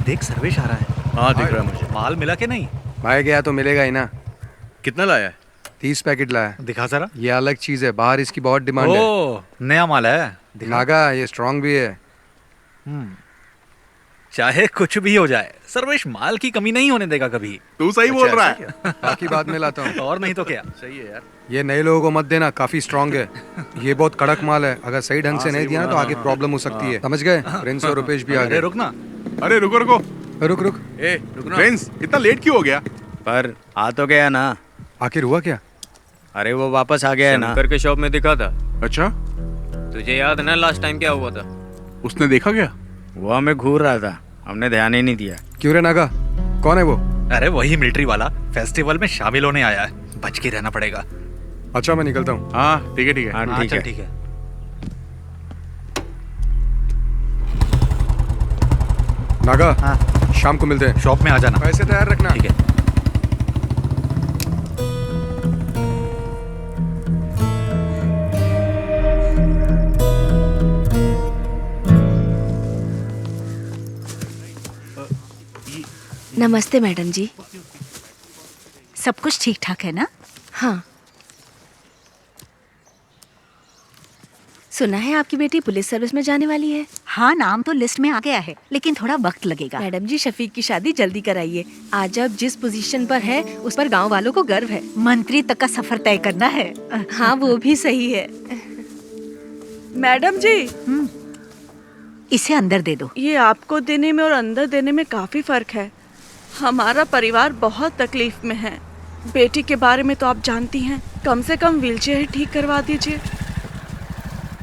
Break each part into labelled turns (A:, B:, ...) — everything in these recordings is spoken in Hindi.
A: देख सर्वेश आ रहा है।
B: हाँ दिख रहा है मुझे।
A: माल मिला के नहीं?
C: भाई गया तो मिलेगा ही ना।
B: कितना लाया है?
C: 30 पैकेट लाया।
A: दिखा जरा।
C: ये अलग चीज है, बाहर इसकी बहुत डिमांड है।
A: ओ नया माल है। दिखा।
C: नागा ये स्ट्रांग भी है।
A: चाहे कुछ भी हो जाए, सर्वेश माल की कमी नहीं होने देगा कभी।
B: तू सही बोल रहा है।
C: बाकी बाद में लाता हूँ।
A: और नहीं तो क्या।
B: सही है यार।
C: ये नए लोगों को मत देना, काफी स्ट्रांग है। ये बहुत कड़क माल है, अगर सही ढंग से नहीं दिया ना तो आगे प्रॉब्लम हो सकती है। समझ गए? प्रिंस और रुपेश भी आ
A: अरे
C: गए।
A: रुक ना।
B: अरे रुको रुको।
C: रुक रुक,
B: ए रुकना।
D: प्रिंस
B: इतना लेट क्यों हो गया?
D: पर आ तो गया ना।
C: आखिर हुआ क्या?
D: अरे वो वापस आ गया है ना।
E: शंकर के शॉप में दिखा था।
B: अच्छा,
E: तुझे याद है ना लास्ट टाइम क्या हुआ था?
B: उसने देखा क्या?
D: वो हमें घूर रहा था, हमने ध्यान ही नहीं दिया।
C: क्यों रे नागा, कौन है वो?
A: अरे वही मिलिट्री वाला फेस्टिवल में शामिल होने आया है, बच के रहना पड़ेगा।
C: अच्छा मैं निकलता हूँ।
B: हाँ ठीक है ठीक है।
D: हाँ
A: हाँ
D: ठीक
A: चल
D: है।
A: ठीक है।
C: नागा
A: हाँ
C: शाम को मिलते हैं।
A: शॉप में आ जाना।
C: पैसे तैयार रखना।
A: ठीक है।
F: नमस्ते मैडम जी।
G: सब कुछ ठीक ठाक है ना?
F: हाँ, सुना है आपकी बेटी पुलिस सर्विस में जाने वाली है।
G: हाँ, नाम तो लिस्ट में आ गया है, लेकिन थोड़ा वक्त लगेगा।
F: मैडम जी, शफीक की शादी जल्दी कराइए। आज अब जिस पोजीशन पर है उस पर गांव वालों को गर्व है।
G: मंत्री तक का सफर तय करना है।
F: हाँ वो भी सही है।
H: मैडम जी,
G: इसे अंदर दे दो।
H: ये आपको देने में और अंदर देने में काफी फर्क है। हमारा परिवार बहुत तकलीफ में है। बेटी के बारे में तो आप जानती हैं, कम से कम व्हीलचेयर ठीक करवा दीजिए।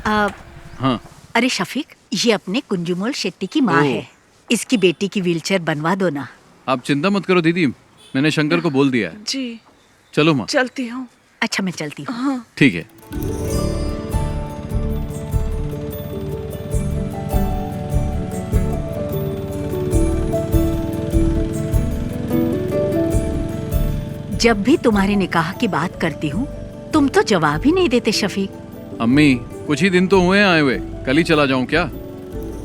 I: हाँ
G: अरे शफीक, ये अपने कुंजुमोल शेट्टी की माँ
I: ओह।
G: है। इसकी बेटी की व्हीलचेयर बनवा दो ना।
I: आप चिंता मत करो दीदी, मैंने शंकर को बोल दिया है।
H: जी
I: चलो माँ।
H: चलती हूँ।
G: अच्छा मैं चलती हूँ।
H: हाँ
I: ठीक है।
G: जब भी तुम्हारे निकाह की बात करती हूँ तुम तो जवाब ही नहीं देते शफीक।
I: अम्मी कुछ ही दिन तो हुए हैं आए हुए, कल ही चला जाऊं क्या?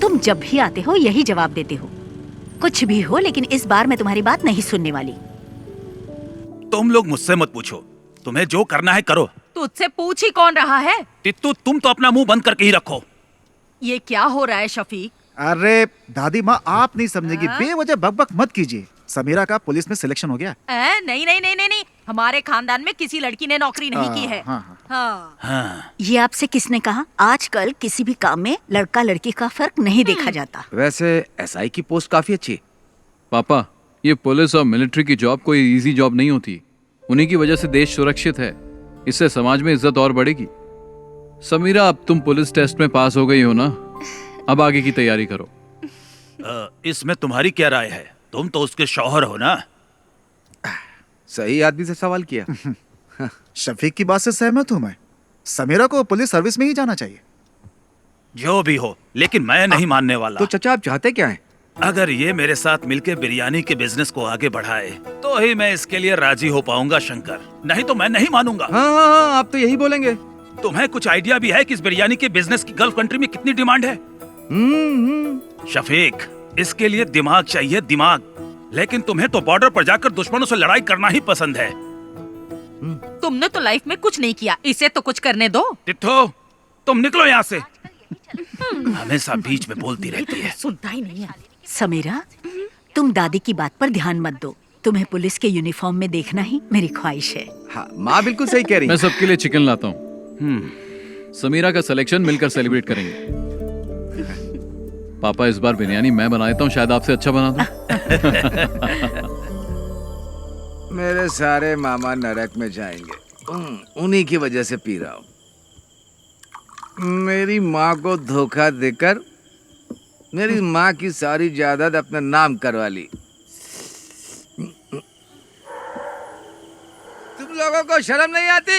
G: तुम जब भी आते हो यही जवाब देते हो। कुछ भी हो, लेकिन इस बार मैं तुम्हारी बात नहीं सुनने वाली।
J: तुम लोग मुझसे मत पूछो, तुम्हें जो करना है करो।
K: तुझसे पूछ ही कौन रहा है?
J: तित्तू तुम तो अपना मुंह बंद करके ही रखो।
K: ये क्या हो रहा है शफीक?
L: अरे दादी माँ, आप नहीं समझेगी, बेवजह बकबक मत कीजिए। समीरा का पुलिस में सिलेक्शन हो गया।
K: नहीं नहीं नहीं नहीं नहीं, हमारे खानदान में किसी लड़की ने नौकरी नहीं की है। हाँ।
G: ये आपसे किसने कहा? आजकल किसी भी काम में लड़का लड़की का फर्क नहीं देखा जाता।
M: वैसे एसआई की पोस्ट काफी अच्छी है।
I: पापा, ये पुलिस और मिलिट्री की जॉब कोई इजी जॉब नहीं होती। उन्हीं की वजह से देश सुरक्षित है, इससे समाज में इज्जत और बढ़ेगी। समीरा, अब तुम पुलिस टेस्ट में पास हो गई हो ना, अब आगे की तैयारी करो।
J: इसमें तुम्हारी क्या राय है? तुम तो उसके शौहर हो ना।
M: सही आदमी से सवाल किया।
L: शफीक की बात से सहमत हूँ मैं। समीरा को पुलिस सर्विस में ही जाना चाहिए।
J: जो भी हो, लेकिन मैं नहीं मानने वाला।
M: तो चचा आप चाहते क्या हैं?
J: अगर ये मेरे साथ मिलकर बिरयानी के बिजनेस को आगे बढ़ाए तो ही मैं इसके लिए राजी हो पाऊंगा शंकर, नहीं तो मैं नहीं मानूंगा।
M: हाँ, आप तो यही बोलेंगे।
J: तुम्हें कुछ आइडिया भी है कि इस बिरयानी के बिजनेस की गल्फ कंट्री में कितनी डिमांड है? शफीक, इसके लिए दिमाग चाहिए, दिमाग। लेकिन तुम्हें तो बॉर्डर पर जाकर दुश्मनों से लड़ाई करना ही पसंद है।
K: तुमने तो लाइफ में कुछ नहीं किया, इसे तो कुछ करने दो।
J: तित्थो, तुम निकलो यहाँ से। हमेशा बीच में बोलती रहती है।
K: सुनता ही नहीं है।
G: समीरा, तुम दादी की बात पर ध्यान मत दो। तुम्हें पुलिस के यूनिफॉर्म में देखना ही मेरी ख्वाहिश है।
M: हाँ, माँ बिल्कुल सही कह रही
I: मैं सबके लिए चिकन लाता हूँ। समीरा का सिलेक्शन मिलकर सेलिब्रेट करेंगे। पापा, इस बार बिरयानी मैं बनाता हूँ, शायद आपसे अच्छा बना दूं।
M: मेरे सारे मामा नरक में जाएंगे, उन्हीं की वजह से पी रहा हूँ। मेरी माँ को धोखा देकर मेरी माँ की सारी जायदाद अपने नाम करवा ली। तुम लोगों को शर्म नहीं आती?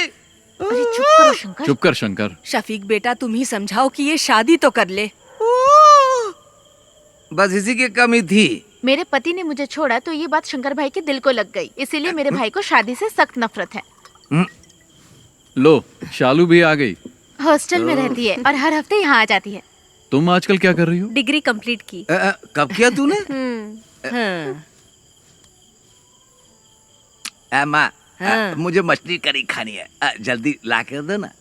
G: अरे चुप करो शंकर।
I: चुप कर शंकर।
F: शफीक बेटा, तुम ही समझाओ कि ये शादी तो कर ले।
M: बस इसी की कमी थी।
N: मेरे पति ने मुझे छोड़ा तो ये बात शंकर भाई के दिल को लग गई, इसीलिए मेरे भाई को शादी से सख्त नफरत है।
I: लो, शालू भी आ गई।
N: हॉस्टल में रहती है और हर हफ्ते यहाँ आ जाती है।
I: तुम आजकल क्या कर रही हो?
F: डिग्री कंप्लीट की।
M: कब किया तूने?
F: हाँ।
M: माँ,
F: हाँ।
M: मुझे मछली करी खानी है, जल्दी ला कर दो ना।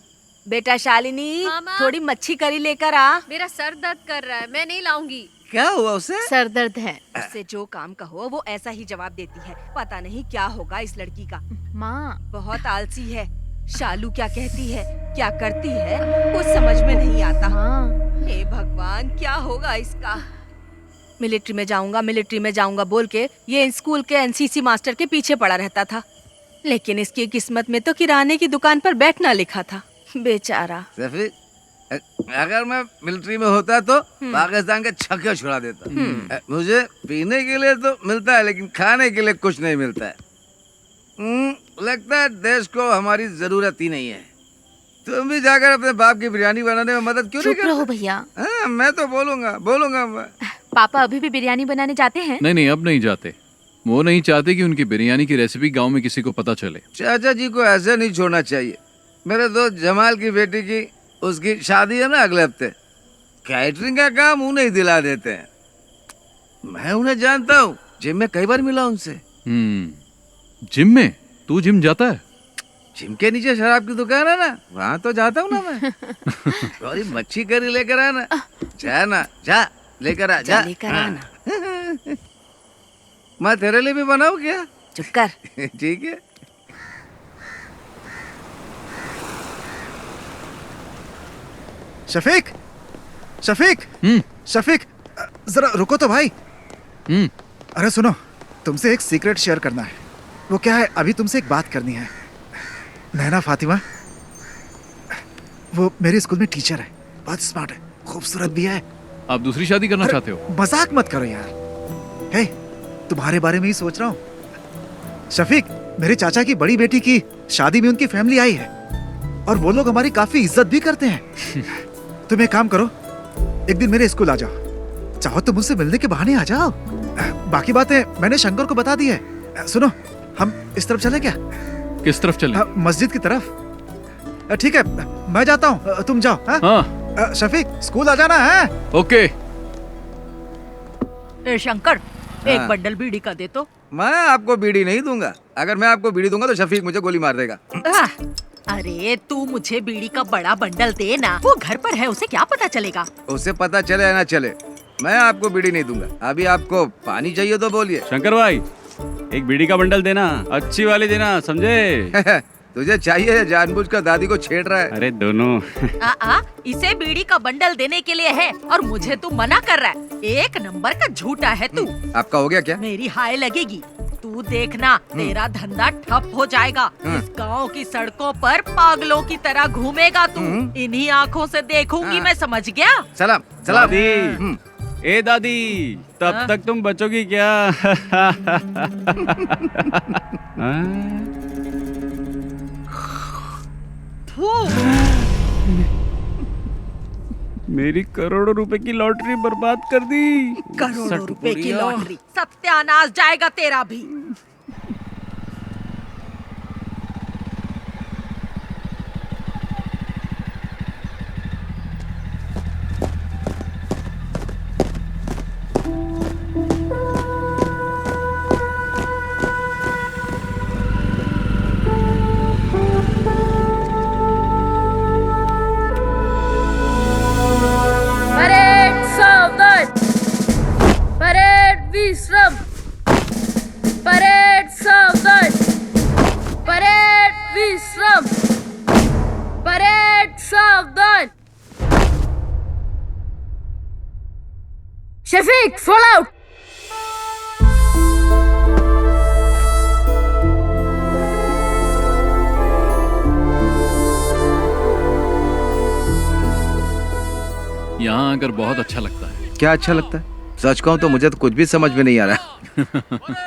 F: बेटा शालिनी, थोड़ी मच्छी करी लेकर आ।
O: मेरा सर दर्द कर रहा है, मैं नहीं लाऊंगी।
M: क्या हुआ उसे?
N: सर दर्द है।
F: उससे जो काम कहो वो ऐसा ही जवाब देती है। पता नहीं क्या होगा इस लड़की का।
N: माँ,
F: बहुत आलसी है। शालू क्या कहती है, क्या करती है, कुछ समझ में नहीं आता। हे भगवान, क्या होगा इसका। मिलिट्री में जाऊंगा बोल के ये स्कूल के एनसीसी मास्टर के पीछे पड़ा रहता था, लेकिन इसकी किस्मत में तो किराने की दुकान पर बैठना लिखा था। बेचारा।
M: अगर मैं मिलिट्री में होता तो पाकिस्तान के छक्के छुड़ा देता। मुझे पीने के लिए तो मिलता है, लेकिन खाने के लिए कुछ नहीं मिलता है। लगता है देश को हमारी जरूरत ही नहीं है। तुम भी जाकर अपने बाप की बिरयानी बनाने में मदद क्यों नहीं
N: चुप रहो भैया।
M: मैं तो बोलूंगा मैं।
N: पापा अभी भी बिरयानी बनाने जाते हैं?
I: नहीं, अब नहीं जाते। वो नहीं चाहते कि उनकी बिरयानी की रेसिपी गांव में किसी को पता चले।
M: चाचा जी को ऐसे नहीं छोड़ना चाहिए। मेरे दोस्त जमाल की बेटी की उसकी शादी है ना अगले हफ्ते। कैटरिंग का काम उन्हें ही दिला देते हैं। मैं उन्हें जानता हूँ, जिम में कई बार मिला उनसे।
I: जिम में? तू जिम जाता है?
M: जिम के नीचे शराब की दुकान है ना, वहाँ तो जाता हूँ ना मैं। थोड़ी मच्छी करी लेकर आना। जा लेकर आ जा।
F: लेकर आना।
M: मैं तेरे लिए भी बनाऊँ क्या?
F: चुप कर।
M: ठीक है।
L: शफीक, शफीक, जरा रुको तो भाई। अरे सुनो, तुमसे एक सीक्रेट शेयर करना है। वो क्या है, अभी तुमसे एक बात करनी है। नैना फातिमा, वो मेरे स्कूल में टीचर है, बहुत स्मार्ट है, खूबसूरत भी है।
I: आप दूसरी शादी करना चाहते हो?
L: मजाक मत करो यार। हे, तुम्हारे बारे में ही सोच रहा हूँ। शफीक, मेरे चाचा की बड़ी बेटी की शादी में उनकी फैमिली आई है और वो लोग हमारी काफी इज्जत भी करते हैं। तुम एक काम करो, एक दिन मेरे स्कूल आ जाओ। चाहो तो मुझसे मिलने के बहाने आ जाओ। बाकी बातें मैंने शंकर को बता दी है। सुनो, हम इस तरफ चले क्या?
I: किस तरफ चले?
L: मस्जिद की तरफ। ठीक है, मैं जाता हूँ, तुम जाओ। हाँ? शफीक, स्कूल आ जाना है।
I: ओके।
K: शंकर, एक बंडल बीड़ी का दे तो।
M: मैं आपको बीड़ी नहीं दूंगा। अगर मैं आपको बीड़ी दूंगा तो शफीक मुझे गोली मार देगा।
K: अरे तू मुझे बीड़ी का बड़ा बंडल दे ना। वो घर पर है, उसे क्या पता चलेगा?
M: उसे पता चले या ना चले, मैं आपको बीड़ी नहीं दूंगा। अभी आपको पानी चाहिए तो बोलिए।
E: शंकर भाई, एक बीड़ी का बंडल देना, अच्छी वाली देना, समझे?
M: तुझे चाहिए या जानबूझकर दादी को छेड़ रहा है?
E: अरे दोनों।
K: इसे बीड़ी का बंडल देने के लिए है और मुझे तू मना कर रहा है। एक नंबर का झूठा है तू।
M: आपका हो गया क्या?
K: मेरी हाय लगेगी। तू देखना, तेरा धंधा ठप हो जाएगा। इस गांव की सड़कों पर पागलों की तरह घूमेगा तू। इन्हीं आँखों से देखूंगी मैं, समझ गया?
M: सलाम।
E: दादी, ए दादी, तब तक तुम बचोगी क्या? मेरी करोड़ों रुपए की लॉटरी बर्बाद कर दी।
K: करोड़ों रुपए की लॉटरी, सत्यानाश जाएगा तेरा भी।
O: विश्राम, परेड सावधान, परेड विश्राम, परेड सावधान। Shafiq, fall out.
I: यहाँ आकर बहुत अच्छा लगता है।
M: क्या अच्छा लगता है? सच कहूँ तो मुझे तो कुछ भी समझ में नहीं आ रहा।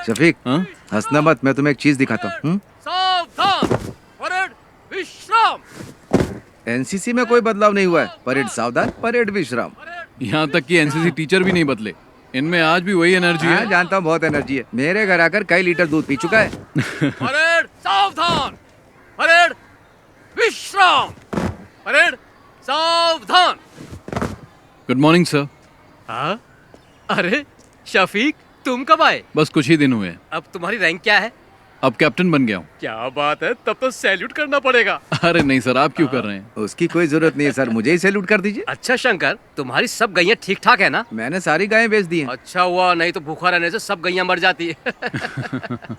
M: शफीक, हंसना मत, मैं तुम्हें एक चीज दिखाता हूँ।
B: सावधान, परेड विश्राम।
M: एनसीसी में कोई बदलाव नहीं हुआ है। परेड सावधान, परेड विश्राम।
I: यहाँ तक कि एनसीसी टीचर भी नहीं बदले, इनमें आज भी वही एनर्जी है।
M: जानता हूँ, बहुत एनर्जी है। मेरे घर आकर कई लीटर दूध पी चुका है।
B: परेड सावधान, परेड विश्राम, परेड सावधान।
I: Good morning sir.
P: हाँ? अरे शफीक, तुम कब आए?
I: बस कुछ ही दिन हुए।
P: अब तुम्हारी रैंक क्या है?
I: अब कैप्टन बन गया हूँ।
P: क्या बात है, तब तो सैल्यूट करना पड़ेगा।
I: अरे नहीं सर, आप क्यों कर रहे हैं?
M: उसकी कोई जरूरत नहीं है सर, मुझे ही सैल्यूट कर दीजिए।
P: अच्छा शंकर, तुम्हारी सब गैया ठीक ठाक है ना?
M: मैंने सारी गायें बेच दी हैं।
P: अच्छा हुआ, नहीं तो भूखा रहने से सब गैया मर जाती है।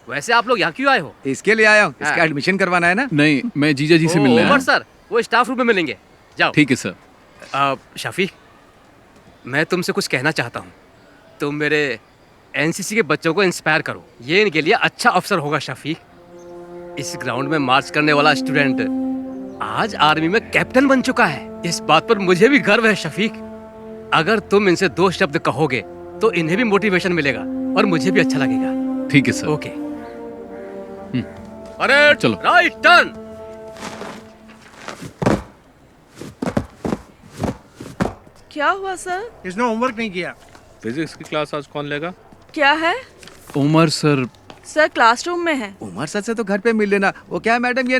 P: वैसे आप लोग यहाँ क्यों आए हो?
M: इसके लिए आया हूँ, इसका एडमिशन करवाना है ना।
I: नहीं, मैं जीजा जी से मिलने आया
P: उमर
I: हूँ।
P: सर, वो स्टाफ रूम में मिलेंगे, जाओ।
I: ठीक है सर।
P: शफीक, मैं तुमसे कुछ कहना चाहता हूँ। तुम मेरे एनसीसी के बच्चों को इंस्पायर करो, ये इनके लिए अच्छा अवसर होगा। शफीक, इस ग्राउंड में मार्च करने वाला स्टूडेंट आज आर्मी में कैप्टन बन चुका है। इस बात पर मुझे भी गर्व है शफीक। अगर तुम इनसे 2 शब्द कहोगे तो इन्हें भी मोटिवेशन मिलेगा और मुझे भी अच्छा लगेगा।
I: ठीक है सर।
P: ओके। अरे
I: चलो।
P: Right turn.
H: क्या हुआ सर?
B: इसने होमवर्क नहीं किया। फिजिक्स की क्लास आज कौन लेगा?
H: क्या है?
I: उमर सर।
H: सर क्लासरूम में है।
M: उमर सर से तो घर पे मिल लेना। वो क्या मैडम, ये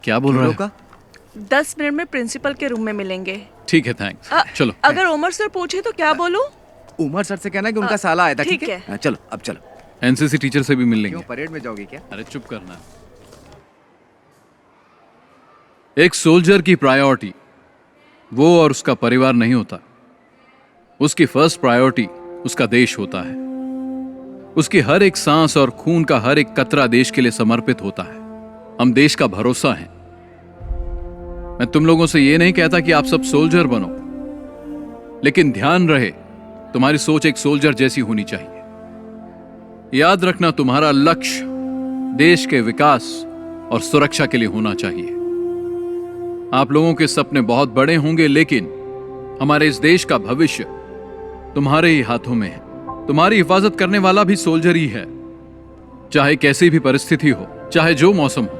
I: क्या बोल रहा है?
H: 10 मिनट में प्रिंसिपल के रूम में मिलेंगे।
I: ठीक है, थैंक्स। चलो।
H: अगर उमर सर पूछे तो क्या बोलूं?
M: उमर सर से कहना कि उनका साला आया था।
H: ठीक
M: है?
H: है।
M: चलो अब चलो।
I: एनसीसी टीचर से भी मिल लेंगे।
M: क्यों, परेड में जाओगे क्या?
I: अरे चुप करना। एक सोल्जर की प्रायोरिटी वो और उसका परिवार नहीं होता। उसकी फर्स्ट प्रायोरिटी उसका देश होता है। उसकी हर एक सांस और खून का हर एक कतरा देश के लिए समर्पित होता है। हम देश का भरोसा हैं। मैं तुम लोगों से यह नहीं कहता कि आप सब सोल्जर बनो, लेकिन ध्यान रहे तुम्हारी सोच एक सोल्जर जैसी होनी चाहिए। याद रखना, तुम्हारा लक्ष्य देश के विकास और सुरक्षा के लिए होना चाहिए। आप लोगों के सपने बहुत बड़े होंगे, लेकिन हमारे इस देश का भविष्य तुम्हारे ही हाथों में है। तुम्हारी हिफाजत करने वाला भी सोल्जर ही है। चाहे कैसी भी परिस्थिति हो, चाहे जो मौसम हो,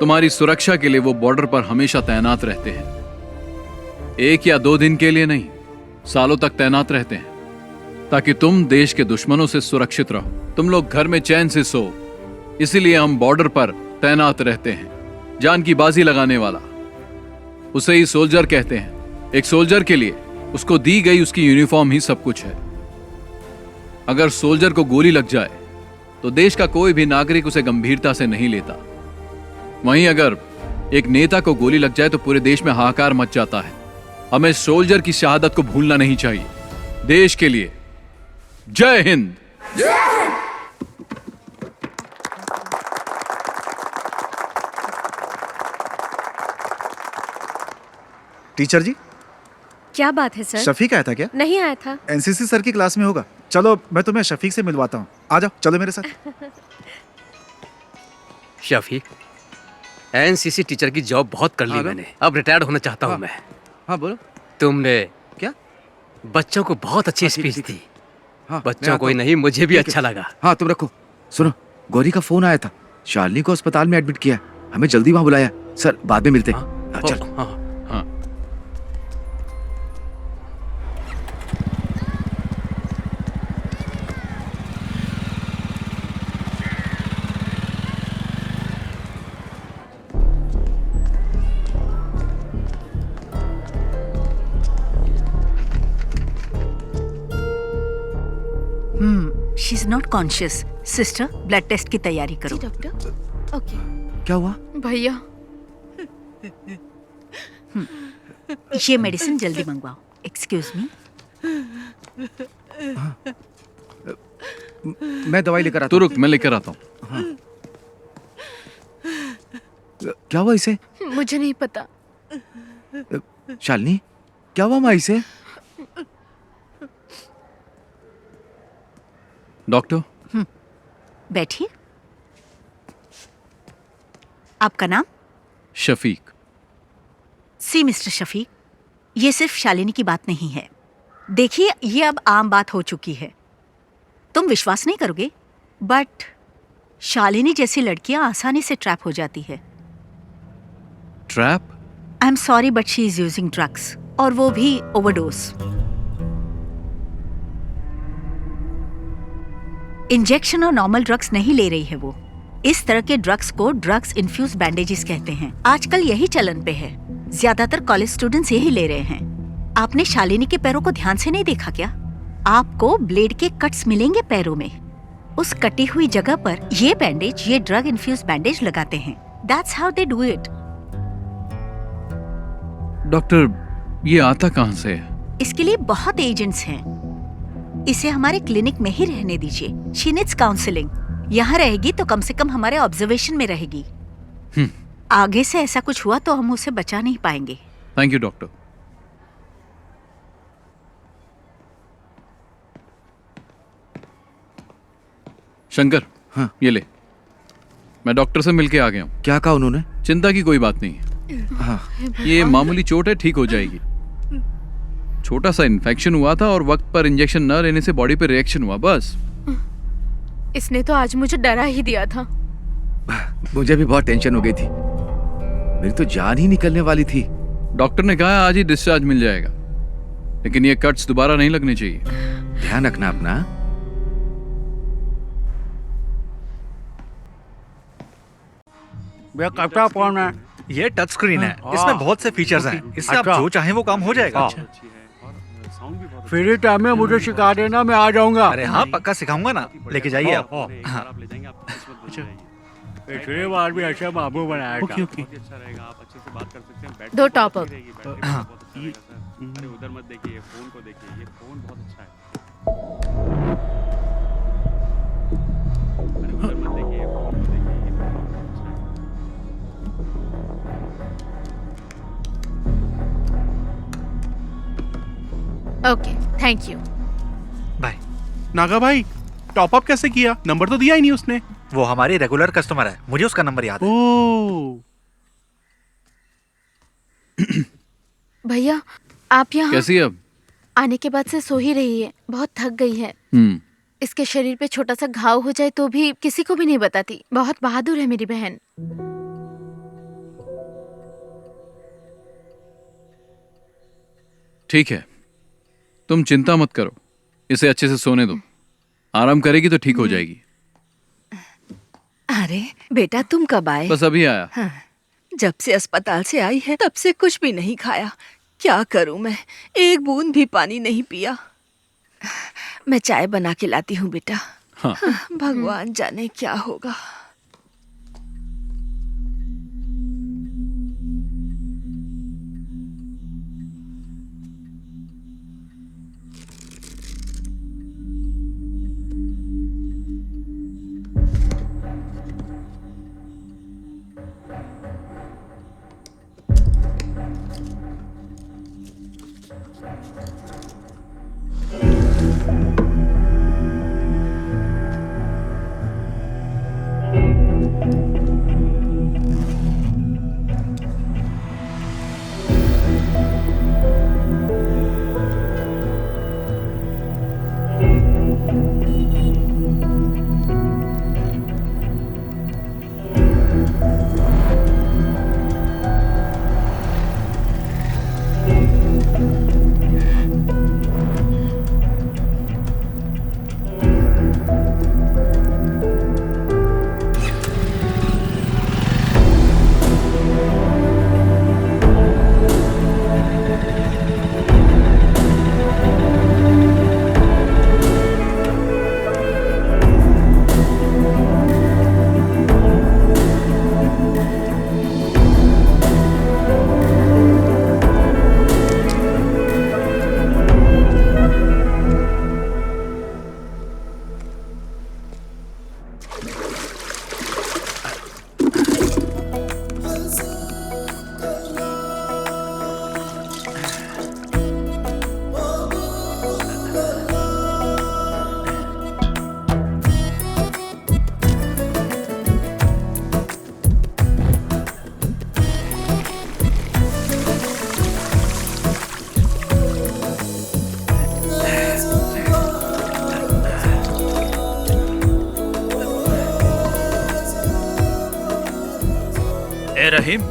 I: तुम्हारी सुरक्षा के लिए वो बॉर्डर पर हमेशा तैनात रहते हैं। 1 या 2 दिन के लिए नहीं, सालों तक तैनात रहते हैं, ताकि तुम देश के दुश्मनों से सुरक्षित रहो, तुम लोग घर में चैन से सो। इसीलिए हम बॉर्डर पर तैनात रहते हैं। जान की बाजी लगाने वाला, उसे ही सोल्जर कहते हैं। एक सोल्जर के लिए उसको दी गई उसकी यूनिफॉर्म ही सब कुछ है। अगर सोल्जर को गोली लग जाए तो देश का कोई भी नागरिक उसे गंभीरता से नहीं लेता। वहीं अगर एक नेता को गोली लग जाए तो पूरे देश में हाहाकार मच जाता है। हमें सोल्जर की शहादत को भूलना नहीं चाहिए। देश के लिए जय हिंद।
L: टीचर जी,
O: क्या बात है सर?
L: शफीक आया था क्या?
O: नहीं आया था।
L: एनसीसी सर की क्लास में होगा। चलो मैं तुम्हें शफीक से मिलवाता हूँ। आ जाओ, चलो मेरे साथ।
P: शफीक, एनसीसी टीचर की जॉब बहुत कर ली मैंने, अब रिटायर्ड होना चाहता हूँ मैं।
M: हाँ बोलो।
P: तुमने
M: क्या
P: बच्चों को बहुत अच्छी स्पीच दी।
M: हाँ,
P: बच्चों को ही नहीं, मुझे भी अच्छा लगा।
M: हाँ तुम रखो। सुनो, गौरी का फोन आया था। शालिनी को अस्पताल में एडमिट किया, हमें जल्दी वहां बुलाया। सर बाद में मिलते हैं। चल।
P: हाँ।
G: She is not conscious. Sister, blood test की तैयारी करो।
N: जी डॉक्टर। ओके।
M: क्या हुआ?
N: भैया,
G: ये मेडिसिन जल्दी मंगवाओ। Excuse me.
M: मैं दवाई लेकर आता
I: हूँ। तो रुक, मैं लेकर आता हूँ।
M: हाँ। क्या हुआ इसे?
N: मुझे नहीं पता।
M: शालिनी, क्या हुआ माँ इसे?
I: डॉक्टर।
G: बैठिए। आपका नाम?
I: शफीक।
G: सी मिस्टर शफीक, ये सिर्फ शालिनी की बात नहीं है। देखिए, ये अब आम बात हो चुकी है। तुम विश्वास नहीं करोगे, बट शालिनी जैसी लड़कियां आसानी से ट्रैप हो जाती है।
I: Trap?
G: I am sorry but she is using drugs, और वो भी ओवरडोज। इंजेक्शन और नॉर्मल ड्रग्स नहीं ले रही है वो। इस तरह के ड्रग्स को ड्रग्स इन्फ्यूज बैंडेजेस कहते हैं। आजकल यही चलन पे है। ज्यादातर कॉलेज स्टूडेंट्स यही ले रहे हैं। आपने शालिनी के पैरों को ध्यान से नहीं देखा क्या? आपको ब्लेड के कट्स मिलेंगे पैरों में। उस कटी हुई जगह पर ये बैंडेज, ये ड्रग इन्फ्यूज बैंडेज लगाते हैं। That's how they do it.
I: Doctor, ये आता कहाँ से है?
G: इसके लिए बहुत एजेंट्स हैं। इसे हमारे क्लिनिक में ही रहने दीजिए। She needs counseling. यहाँ रहेगी तो कम से कम हमारे ऑब्जर्वेशन में रहेगी। आगे से ऐसा कुछ हुआ तो हम उसे बचा नहीं पाएंगे।
I: Thank you doctor. शंकर,
M: हाँ।
I: ये ले। मैं डॉक्टर से मिलके आ गया हूँ।
M: क्या कहा उन्होंने?
I: चिंता की कोई बात नहीं है।
M: हाँ।
I: ये मामूली चोट है, ठीक हो जाएगी। छोटा सा इन्फेक्शन हुआ था और वक्त पर इंजेक्शन न लेने से बॉडी पे रिएक्शन हुआ, बस।
N: इसने तो आज मुझे डरा ही दिया था।
M: मुझे भी बहुत टेंशन हो गई थी। मेरी तो जान ही निकलने वाली थी।
I: डॉक्टर ने कहा आज ही डिस्चार्ज मिल जाएगा, लेकिन ये कट्स दोबारा नहीं लगने चाहिए।
M: ध्यान रखना अपना।
A: भैया कैप्टा फोन है। ये टच स्क्रीन है, इसमें बहुत से फीचर्स हैं। इससे आप जो चाहें वो काम हो जाएगा।
J: फ्री टाइम में मुझे सिखा देना, मैं आ जाऊंगा।
A: अरे हाँ, पक्का सिखाऊंगा ना, लेके जाइए आप। हाँ।
J: पिछली बार भी ऐसा बाबू बनाया था।
N: दो टॉप अप।
E: उधर मत देखिए, फोन को देखिए, ये फोन बहुत अच्छा है। उधर मत देखिए, फोन को देखिए, ये फोन बहुत अच्छा है।
N: Okay, thank you.
A: Bye.
Q: Naga भाई, टॉप अप कैसे किया? नंबर तो दिया ही नहीं उसने।
A: वो हमारी रेगुलर कस्टमर है, मुझे उसका नंबर याद है।
N: भैया, आप यहाँ
I: कैसी है अब?
N: आने के बाद से सो ही रही है, बहुत थक गई है। इसके शरीर पे छोटा सा घाव हो जाए तो भी किसी को भी नहीं बताती। बहुत बहादुर है मेरी बहन।
I: ठीक है, तुम चिंता मत करो, इसे अच्छे से सोने दो। आराम करेगी तो ठीक हो जाएगी।
F: अरे बेटा, तुम कब आए?
I: बस अभी आया।
F: हाँ, जब से अस्पताल से आई है तब से कुछ भी नहीं खाया। क्या करूं मैं, एक बूंद भी पानी नहीं पिया। मैं चाय बना के लाती हूँ बेटा।
I: हाँ।
F: भगवान जाने क्या होगा।
J: रहीम,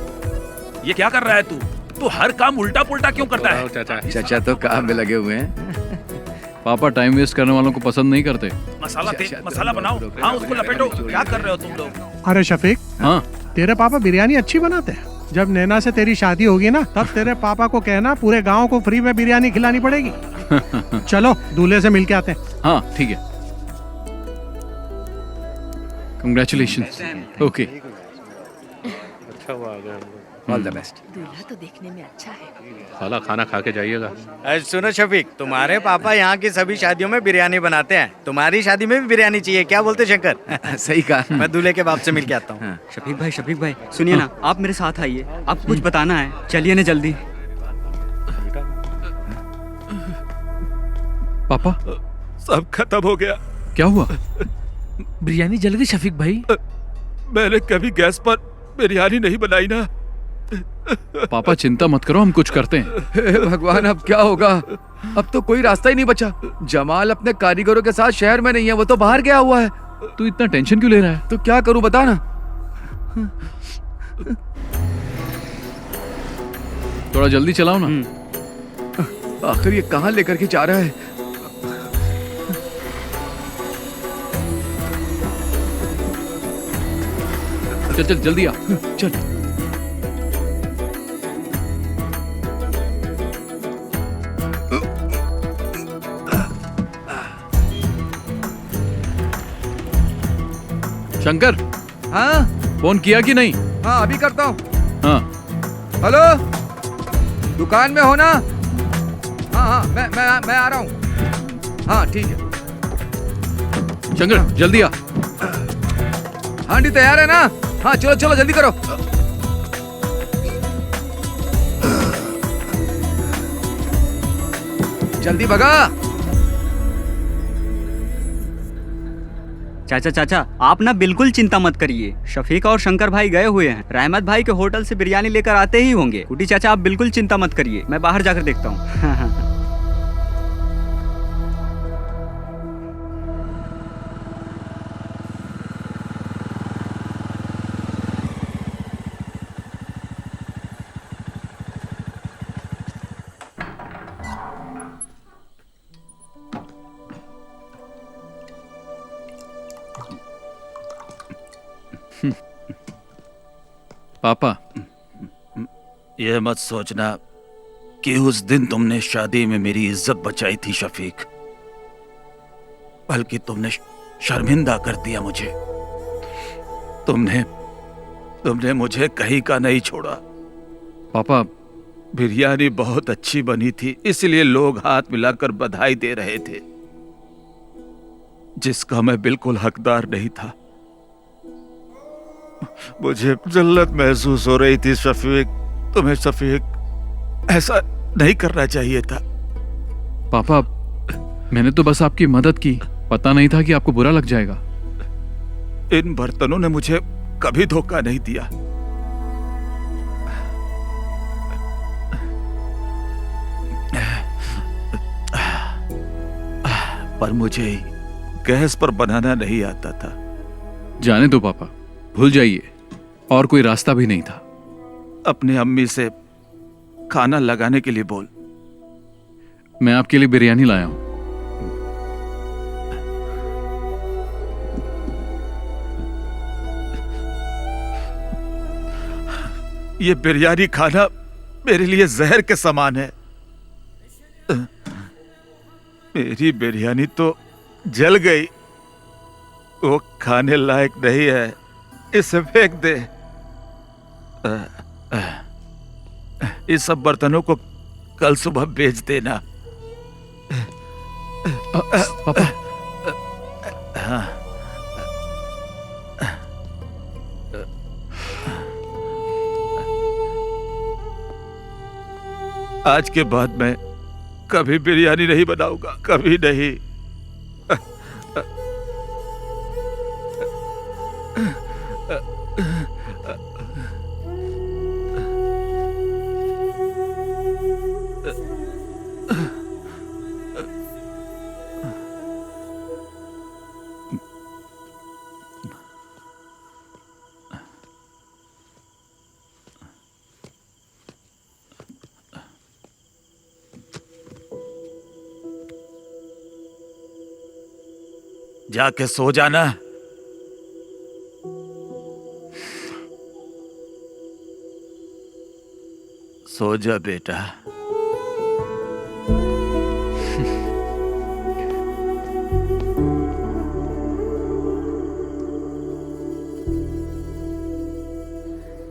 J: ये क्या कर रहा है तू हर काम उल्टा पुल्टा क्यों करता है?
M: चाचा तो काम में लगे हुए हैं।
I: पापा टाइम वेस्ट करने वालों को पसंद नहीं करते।
J: मसाला बनाओ। हाँ, उसको लपेटो। क्या कर रहे हो तुम लोग?
Q: अरे शफीक,
I: हाँ,
Q: तेरे पापा बिरयानी अच्छी बनाते हैं।
R: जब नैना से तेरी शादी होगी ना तब तेरे पापा को कहना पूरे गांव को फ्री में बिरयानी खिलानी पड़ेगी। चलो दूल्हे से मिल के आते हैं।
I: हाँ ठीक है। कंग्रेचुलेशन। ओके
A: अच्छा हुआ आ गया।
M: All the best.
F: दूल्हा तो देखने में अच्छा है।
A: साला खाना खा के जाइएगा।
D: सुनो शफीक, तुम्हारे पापा यहाँ की सभी शादियों में बिरयानी बनाते हैं, तुम्हारी शादी में भी बिरयानी चाहिए, क्या बोलते शंकर?
M: सही कहा।
D: मैं दूल्हे के बाप से मिल के आता हूँ।
S: शफीक भाई सुनिए ना, आप मेरे साथ आइए, आपको कुछ बताना है, चलिए ना जल्दी।
I: पापा
J: सब खत्म हो गया।
I: क्या हुआ?
T: बिरयानी जल गई शफीक भाई।
J: मैंने कभी गैस पर बिरयानी नहीं बनाई ना।
I: पापा चिंता मत करो, हम कुछ करते हैं।
M: हे भगवान, अब क्या होगा? अब तो कोई रास्ता ही नहीं बचा। जमाल अपने कारीगरों के साथ शहर में नहीं है, वो तो बाहर गया हुआ है।
I: तू इतना टेंशन क्यों ले रहा है?
M: तो क्या करूं बता ना।
I: थोड़ा जल्दी चलाओ ना।
M: आखिर ये कहाँ लेकर के जा रहा है?
I: चल चल जल्दी आ।
M: चल।
I: शंकर,
M: हाँ
I: फोन किया कि नहीं?
M: हाँ अभी करता हूँ।
I: हाँ
M: हेलो, दुकान में हो ना? हाँ मैं आ रहा हूँ। हाँ ठीक है।
I: शंकर जल्दी आ।
M: हांडी तैयार है ना? हाँ चलो चलो जल्दी करो। जल्दी भगा।
S: चाचा आप ना बिल्कुल चिंता मत करिए, शफीक और शंकर भाई गए हुए हैं, रहमत भाई के होटल से बिरयानी लेकर आते ही होंगे। कुटी चाचा आप बिल्कुल चिंता मत करिए, मैं बाहर जाकर देखता हूँ।
I: पापा,
J: यह मत सोचना कि उस दिन तुमने शादी में मेरी इज्जत बचाई थी शफीक, बल्कि तुमने शर्मिंदा कर दिया मुझे। तुमने मुझे कहीं का नहीं छोड़ा।
I: पापा,
J: बिरयानी बहुत अच्छी बनी थी, इसलिए लोग हाथ मिलाकर बधाई दे रहे थे, जिसका मैं बिल्कुल हकदार नहीं था। मुझे जल्लत महसूस हो रही थी शफीक। तुम्हें शफीक ऐसा नहीं करना चाहिए था।
I: पापा, मैंने तो बस आपकी मदद की, पता नहीं था कि आपको बुरा लग जाएगा।
J: इन बर्तनों ने मुझे कभी धोखा नहीं दिया। पर मुझे गैस पर बनाना नहीं आता था।
I: जाने दो पापा, भूल जाइए, और कोई रास्ता भी नहीं था।
J: अपने अम्मी से खाना लगाने के लिए बोल।
I: मैं आपके लिए बिरयानी लाया हूं।
J: ये बिरयानी खाना मेरे लिए जहर के समान है। मेरी बिरयानी तो जल गई, वो खाने लायक नहीं है, इसे फेंक दे। इस सब बर्तनों को कल सुबह बेच देना।
I: पापा।
J: हाँ। आज के बाद मैं कभी बिरयानी नहीं बनाऊंगा, कभी नहीं। जाके सो जाना। सो जा बेटा।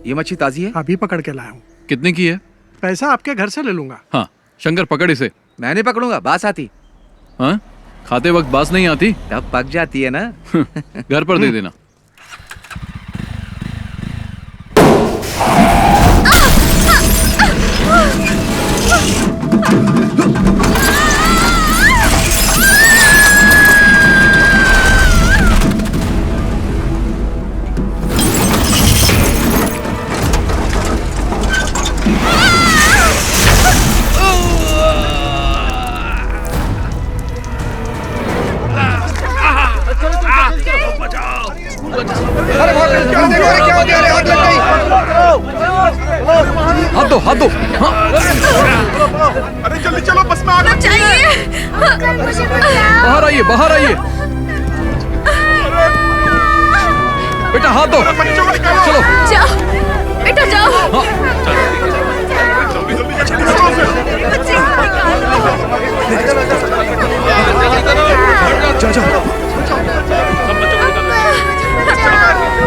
M: ये मच्छी ताजी है?
R: अभी पकड़ के लाया हूँ।
I: कितने की है?
R: पैसा आपके घर से ले लूंगा।
I: हाँ शंकर पकड़ इसे।
M: मैं नहीं पकड़ूंगा, बास आती।
I: हाँ खाते वक्त बास नहीं आती?
M: तब पक जाती है ना।
I: घर पर दे देना। हाथ दो, हाथ दो। हाँ।
Q: अरे जल्दी चलो, बस में आग लग गई है।
I: बाहर आइए, बाहर आइए। बेटा हाथ दो। चलो
F: जाओ बेटा जाओ।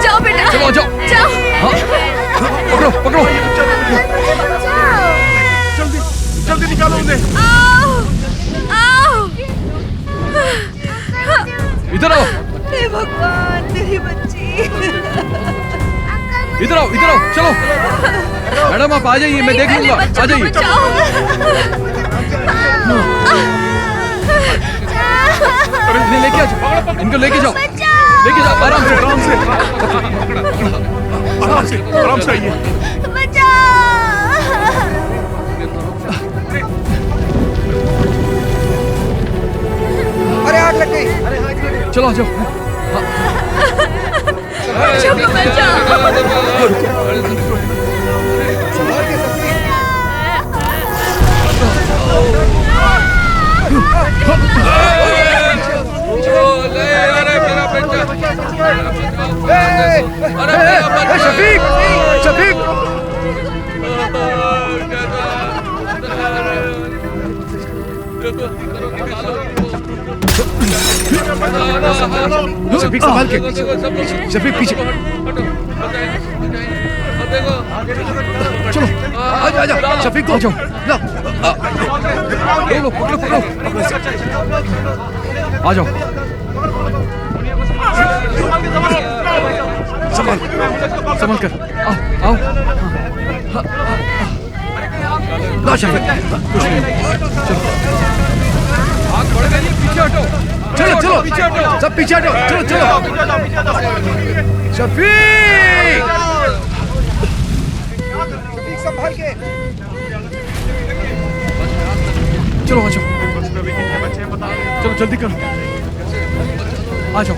F: जाओ बेटा।
I: चलो जाओ।
F: जाओ।
I: हाँ पकड़ो पकड़ो।
Q: जल्दी जल्दी निकालो उन्हें।
I: इधर आओ।
F: हे भगवान तेरी बच्ची।
I: इधर आओ, इधर आओ। चलो मैडम आप आ जाइए, मैं देख लूंगा। आ जाइए। इन्हें लेके आ जाओ, इनको लेके जाओ, लेके जाओ आराम से, आराम से,
Q: आराम से, आराम से आइए।
C: अरे आग लग गई।
I: चलो आ जाओ।
M: शफीक, शफीक।
L: शफीक संभाल के। शफीक पीछे।
M: चलो आ जाओ, शफीक को आ जाओ।
I: लो पकड़ो पकड़ो। आ जाओ।
M: संभाल
I: संभाल कर। आओ आओ।
M: लो शफीक।
I: कुछ नहीं। आग बढ़ गई, पीछे हटो।
M: चलो चलो
I: पीछे हटो।
M: सब पीछे हटो। चलो चलो। शफीक
C: संभाल के।
I: चलो आ जाओ। चलो जल्दी करो। आ जाओ।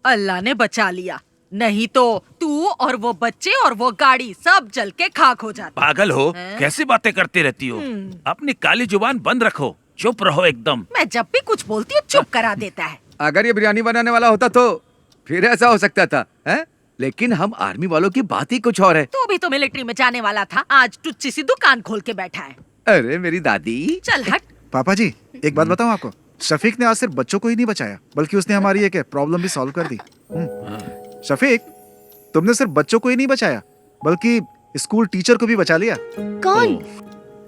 K: अल्लाह ने बचा लिया, नहीं तो तू और वो बच्चे और वो गाड़ी सब जल के खाक हो जाते।
J: पागल हो, कैसी बातें करती रहती हो? अपनी काली जुबान बंद रखो, चुप रहो एकदम।
K: मैं जब भी कुछ बोलती हूँ चुप करा देता है।
M: अगर ये बिरयानी बनाने वाला होता तो फिर ऐसा हो सकता था, हैं? लेकिन हम आर्मी वालों की बात ही कुछ और है।
K: तू भी तो मिलिट्री में जाने वाला था, आज टुच्ची सी दुकान खोल के बैठा है।
M: अरे मेरी दादी।
K: चल हट।
L: पापा जी एक बात बताऊं आपको, शफीक ने आज सिर्फ बच्चों को ही नहीं बचाया बल्कि उसने हमारी एक प्रॉब्लम भी सॉल्व कर दी। शफीक, तुमने सिर्फ बच्चों को ही नहीं बचाया बल्कि स्कूल टीचर को भी बचा लिया।
N: कौन?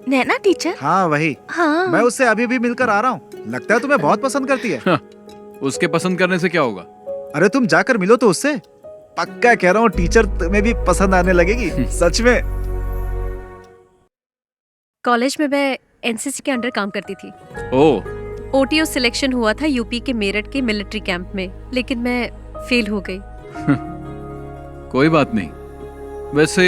N: नैना टीचर?
L: हाँ वही।
N: हाँ।
L: मैं उससे अभी भी मिलकर आ रहा हूँ। लगता है तुम्हें बहुत पसंद करती है।
I: उसके पसंद करने से क्या होगा?
L: अरे तुम जाकर मिलो तो उससे। पक्का कह रहा हूँ टीचर तुम्हें भी पसंद आने लगेगी। सच में।
O: कॉलेज में मैं एनसीसी के अंडर काम करती थी।
I: ओह।
O: ओटीओ सिलेक्शन हुआ था यूपी के मेरठ के मिलिट्री कैंप में, लेकिन मैं फेल हो गई।
I: कोई बात नहीं। वैसे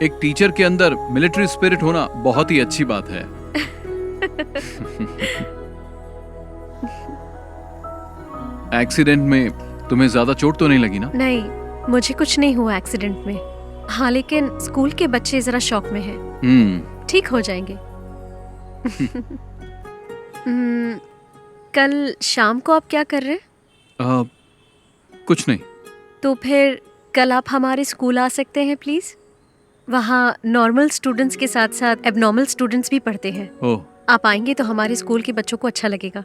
I: एक टीचर के अंदर मिलिट्री स्पिरिट होना बहुत ही अच्छी बात है। एक्सीडेंट में तुम्हें ज्यादा चोट तो नहीं लगी ना?
O: नहीं, मुझे कुछ नहीं हुआ एक्सीडेंट में। हाँ, लेकिन स्कूल के बच्चे जरा शॉक में हैं। ठीक हो जाएंगे। कल शाम को आप क्या कर रहे हैं?
I: कुछ नहीं।
O: तो फिर कल आप हमारे स्कूल आ सकते हैं प्लीज। वहाँ नॉर्मल स्टूडेंट्स के साथ साथ एबनॉर्मल स्टूडेंट्स भी पढ़ते हैं।
I: ओह।
O: आप आएंगे तो हमारे स्कूल के बच्चों को अच्छा लगेगा।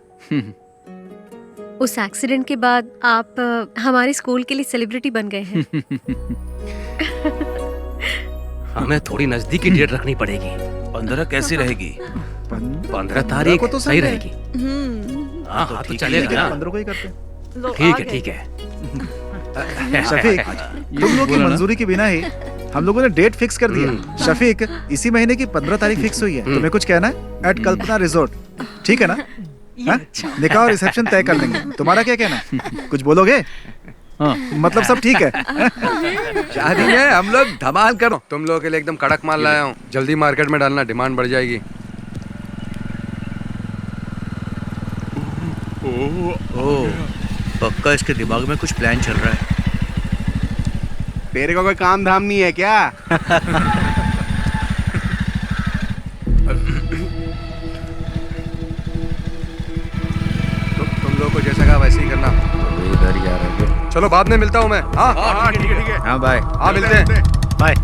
O: उस एक्सीडेंट के बाद आप हमारे स्कूल के लिए सेलिब्रिटी बन गए हैं।
P: हमें थोड़ी नजदीकी डेट रखनी पड़ेगी।
J: 15 कैसी रहेगी?
P: 15 तारीख
L: तो
P: सही रहेगी। हाँ हाँ तो चलेगा ना।
L: 15 को ही करते।
P: ठीक है ठीक है।
L: शफीक, तुम लोग की मंजूरी के बिना ही हम लोगों ने डेट फिक्स कर दिया। शफीक, इसी महीने की 15 तारीख फिक्स हुई है। तुम्हें कुछ कहना है? एट कल्पना रिजॉर्ट, ठीक है ना? निकाह और रिसेप्शन तय कर लेंगे। तुम्हारा क्या कहना है? कुछ बोलोगे?
I: हाँ।
L: मतलब सब ठीक है?
M: शादी में हम लोग धमाल करो।
C: तुम लोगों के लिए एकदम कड़क माल लाया हूँ। जल्दी मार्केट में डालना, डिमांड बढ़ जाएगी।
B: पक्का इसके दिमाग में कुछ प्लान चल रहा है।
Q: तेरे को कोई काम धाम नहीं है क्या?
C: तुम लोगों को जैसा कहा वैसे ही करना।
B: इधर ही आ रहे हैं।
C: चलो बाद में मिलता हूँ मैं।
Q: हाँ ठीक है ठीक है।
B: हाँ बाय।
C: हाँ मिलते हैं।
B: बाय।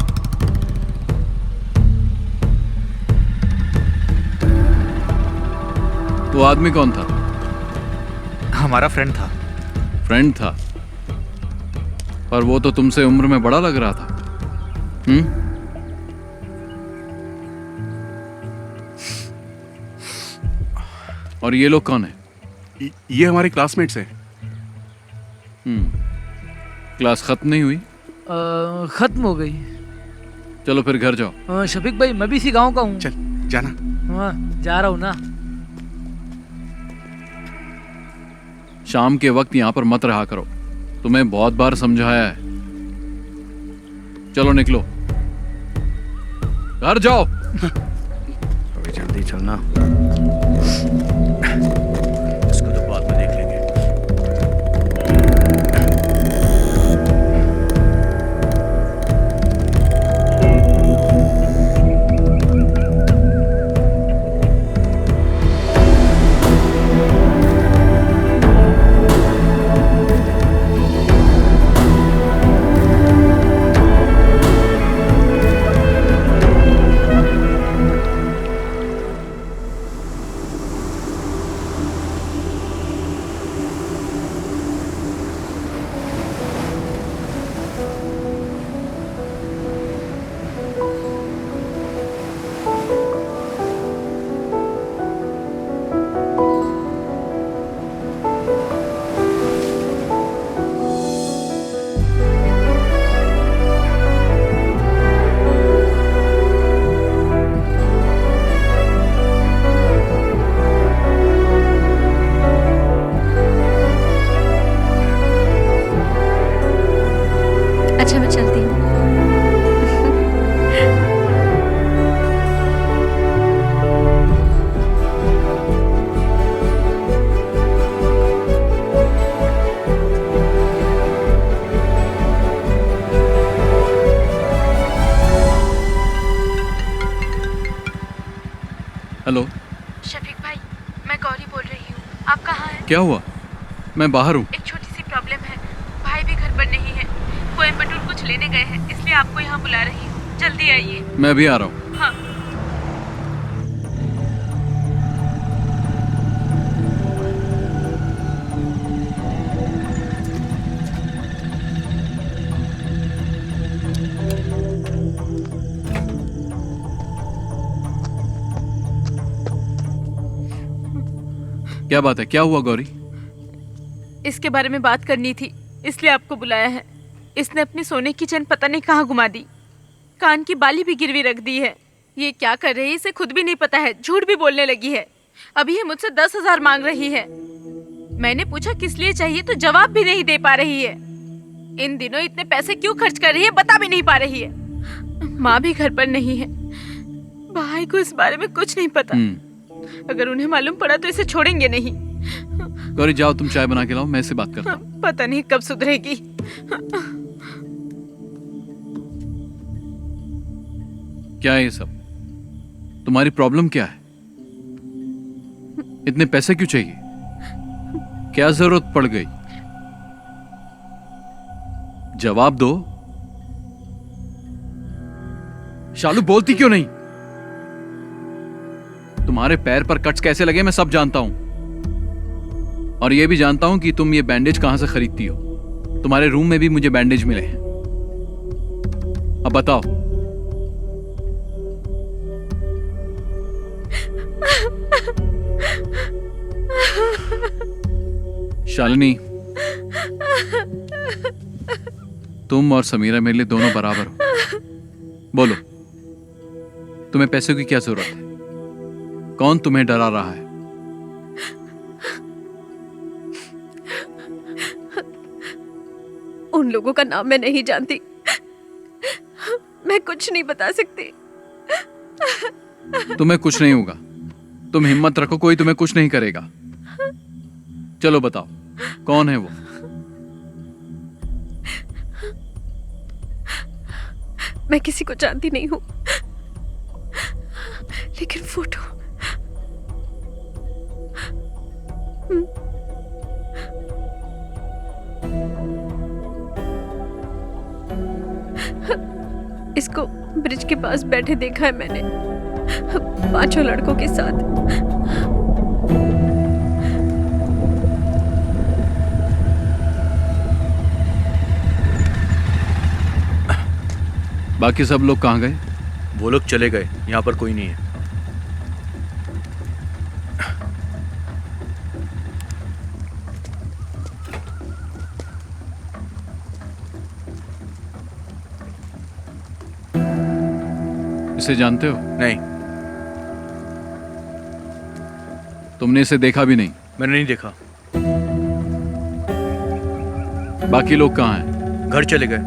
I: वो आदमी कौन था?
A: हमारा फ्रेंड था।
I: फ्रेंड था? पर वो तो तुमसे उम्र में बड़ा लग रहा था। और ये लोग कौन है?
Q: ये हमारे क्लासमेट्स हैं।
I: क्लास खत्म नहीं हुई?
T: खत्म हो गई।
I: चलो फिर घर जाओ।
T: शफीक भाई, मैं भी इसी गांव का हूँ।
Q: चल जाना।
T: हाँ, जा रहा हूँ ना।
I: शाम के वक्त यहाँ पर मत रहा करो। तुम्हें बहुत बार समझाया है। चलो निकलो, घर जाओ।
B: अभी जल्दी चलना। इसको तो बाद में देख लेंगे।
O: अच्छा, मैं चलती हूँ।
I: हेलो
N: शफीक भाई, मैं गौरी बोल रही हूँ। आप कहाँ हैं?
I: क्या हुआ? मैं बाहर हूँ।
N: एक छोटी सी प्रॉब्लम है। भाई भी घर पर नहीं है। कोयम्बटूर कुछ लेने गए हैं, इसलिए आपको यहाँ बुला रही हूँ। जल्दी आइए।
I: मैं भी आ रहा हूँ।
N: हाँ।
I: क्या बात है, क्या हुआ गौरी?
H: इसके बारे में बात करनी थी, इसलिए आपको बुलाया है। इसने अपनी सोने की चेन पता नहीं कहाँ घुमा दी, कान की बाली भी गिरवी रख दी है। ये क्या कर रही है इसे खुद भी नहीं पता है, झूठ भी बोलने लगी है। अभी ये मुझसे 10,000 मांग रही है। मैंने पूछा किस लिए चाहिए तो जवाब भी नहीं दे पा रही है। इन दिनों इतने पैसे क्यों खर्च कर रही है बता भी नहीं पा रही है। माँ भी घर पर नहीं है, भाई को इस बारे में कुछ नहीं पता। अगर उन्हें मालूम पड़ा तो इसे छोड़ेंगे नहीं।
I: गौरी जाओ, तुम चाय बना के लाओ, मैं इससे बात करता हूँ।
H: पता नहीं कब सुधरेगी।
I: क्या है ये सब? तुम्हारी प्रॉब्लम क्या है? इतने पैसे क्यों चाहिए? क्या जरूरत पड़ गई? जवाब दो। शालू बोलती क्यों नहीं? तुम्हारे पैर पर कट्स कैसे लगे मैं सब जानता हूं, और यह भी जानता हूं कि तुम ये बैंडेज कहां से खरीदती हो। तुम्हारे रूम में भी मुझे बैंडेज मिले हैं। अब बताओ। शालिनी, तुम और समीरा मेरे लिए दोनों बराबर हो। बोलो, तुम्हें पैसों की क्या जरूरत है? कौन तुम्हें डरा रहा है?
O: उन लोगों का नाम मैं नहीं जानती, मैं कुछ नहीं बता सकती।
I: तुम्हें कुछ नहीं होगा, तुम हिम्मत रखो, कोई तुम्हें कुछ नहीं करेगा। चलो बताओ, कौन है वो?
O: मैं किसी को जानती नहीं हूं, लेकिन फोटो इसको ब्रिज के पास बैठे देखा है मैंने, 5 लड़कों के साथ।
I: बाकी सब लोग कहां गए?
A: वो लोग चले गए, यहाँ पर कोई नहीं है।
I: इसे जानते हो?
A: नहीं।
I: तुमने इसे देखा भी नहीं?
A: मैंने नहीं देखा।
I: बाकी लोग कहाँ हैं?
A: घर चले गए।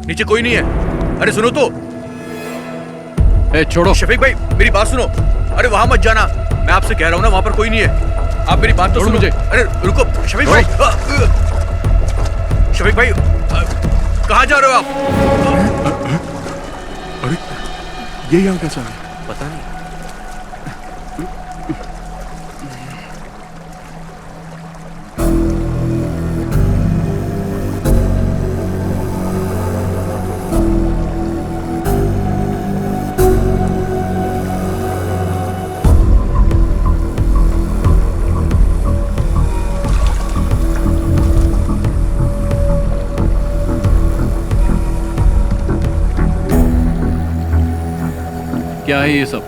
A: नीचे कोई नहीं है। अरे सुनो तो।
I: छोड़ो।
A: शफीक भाई मेरी बात सुनो। अरे वहां मत जाना, मैं आपसे कह रहा हूं ना, वहां पर कोई नहीं है। आप मेरी बात तो सुनो मुझे। अरे रुको शफीक भाई। शफीक भाई कहाँ जा रहे हो आप?
Q: अरे ये यहाँ कैसा है?
A: पता नहीं।
I: क्या है ये सब?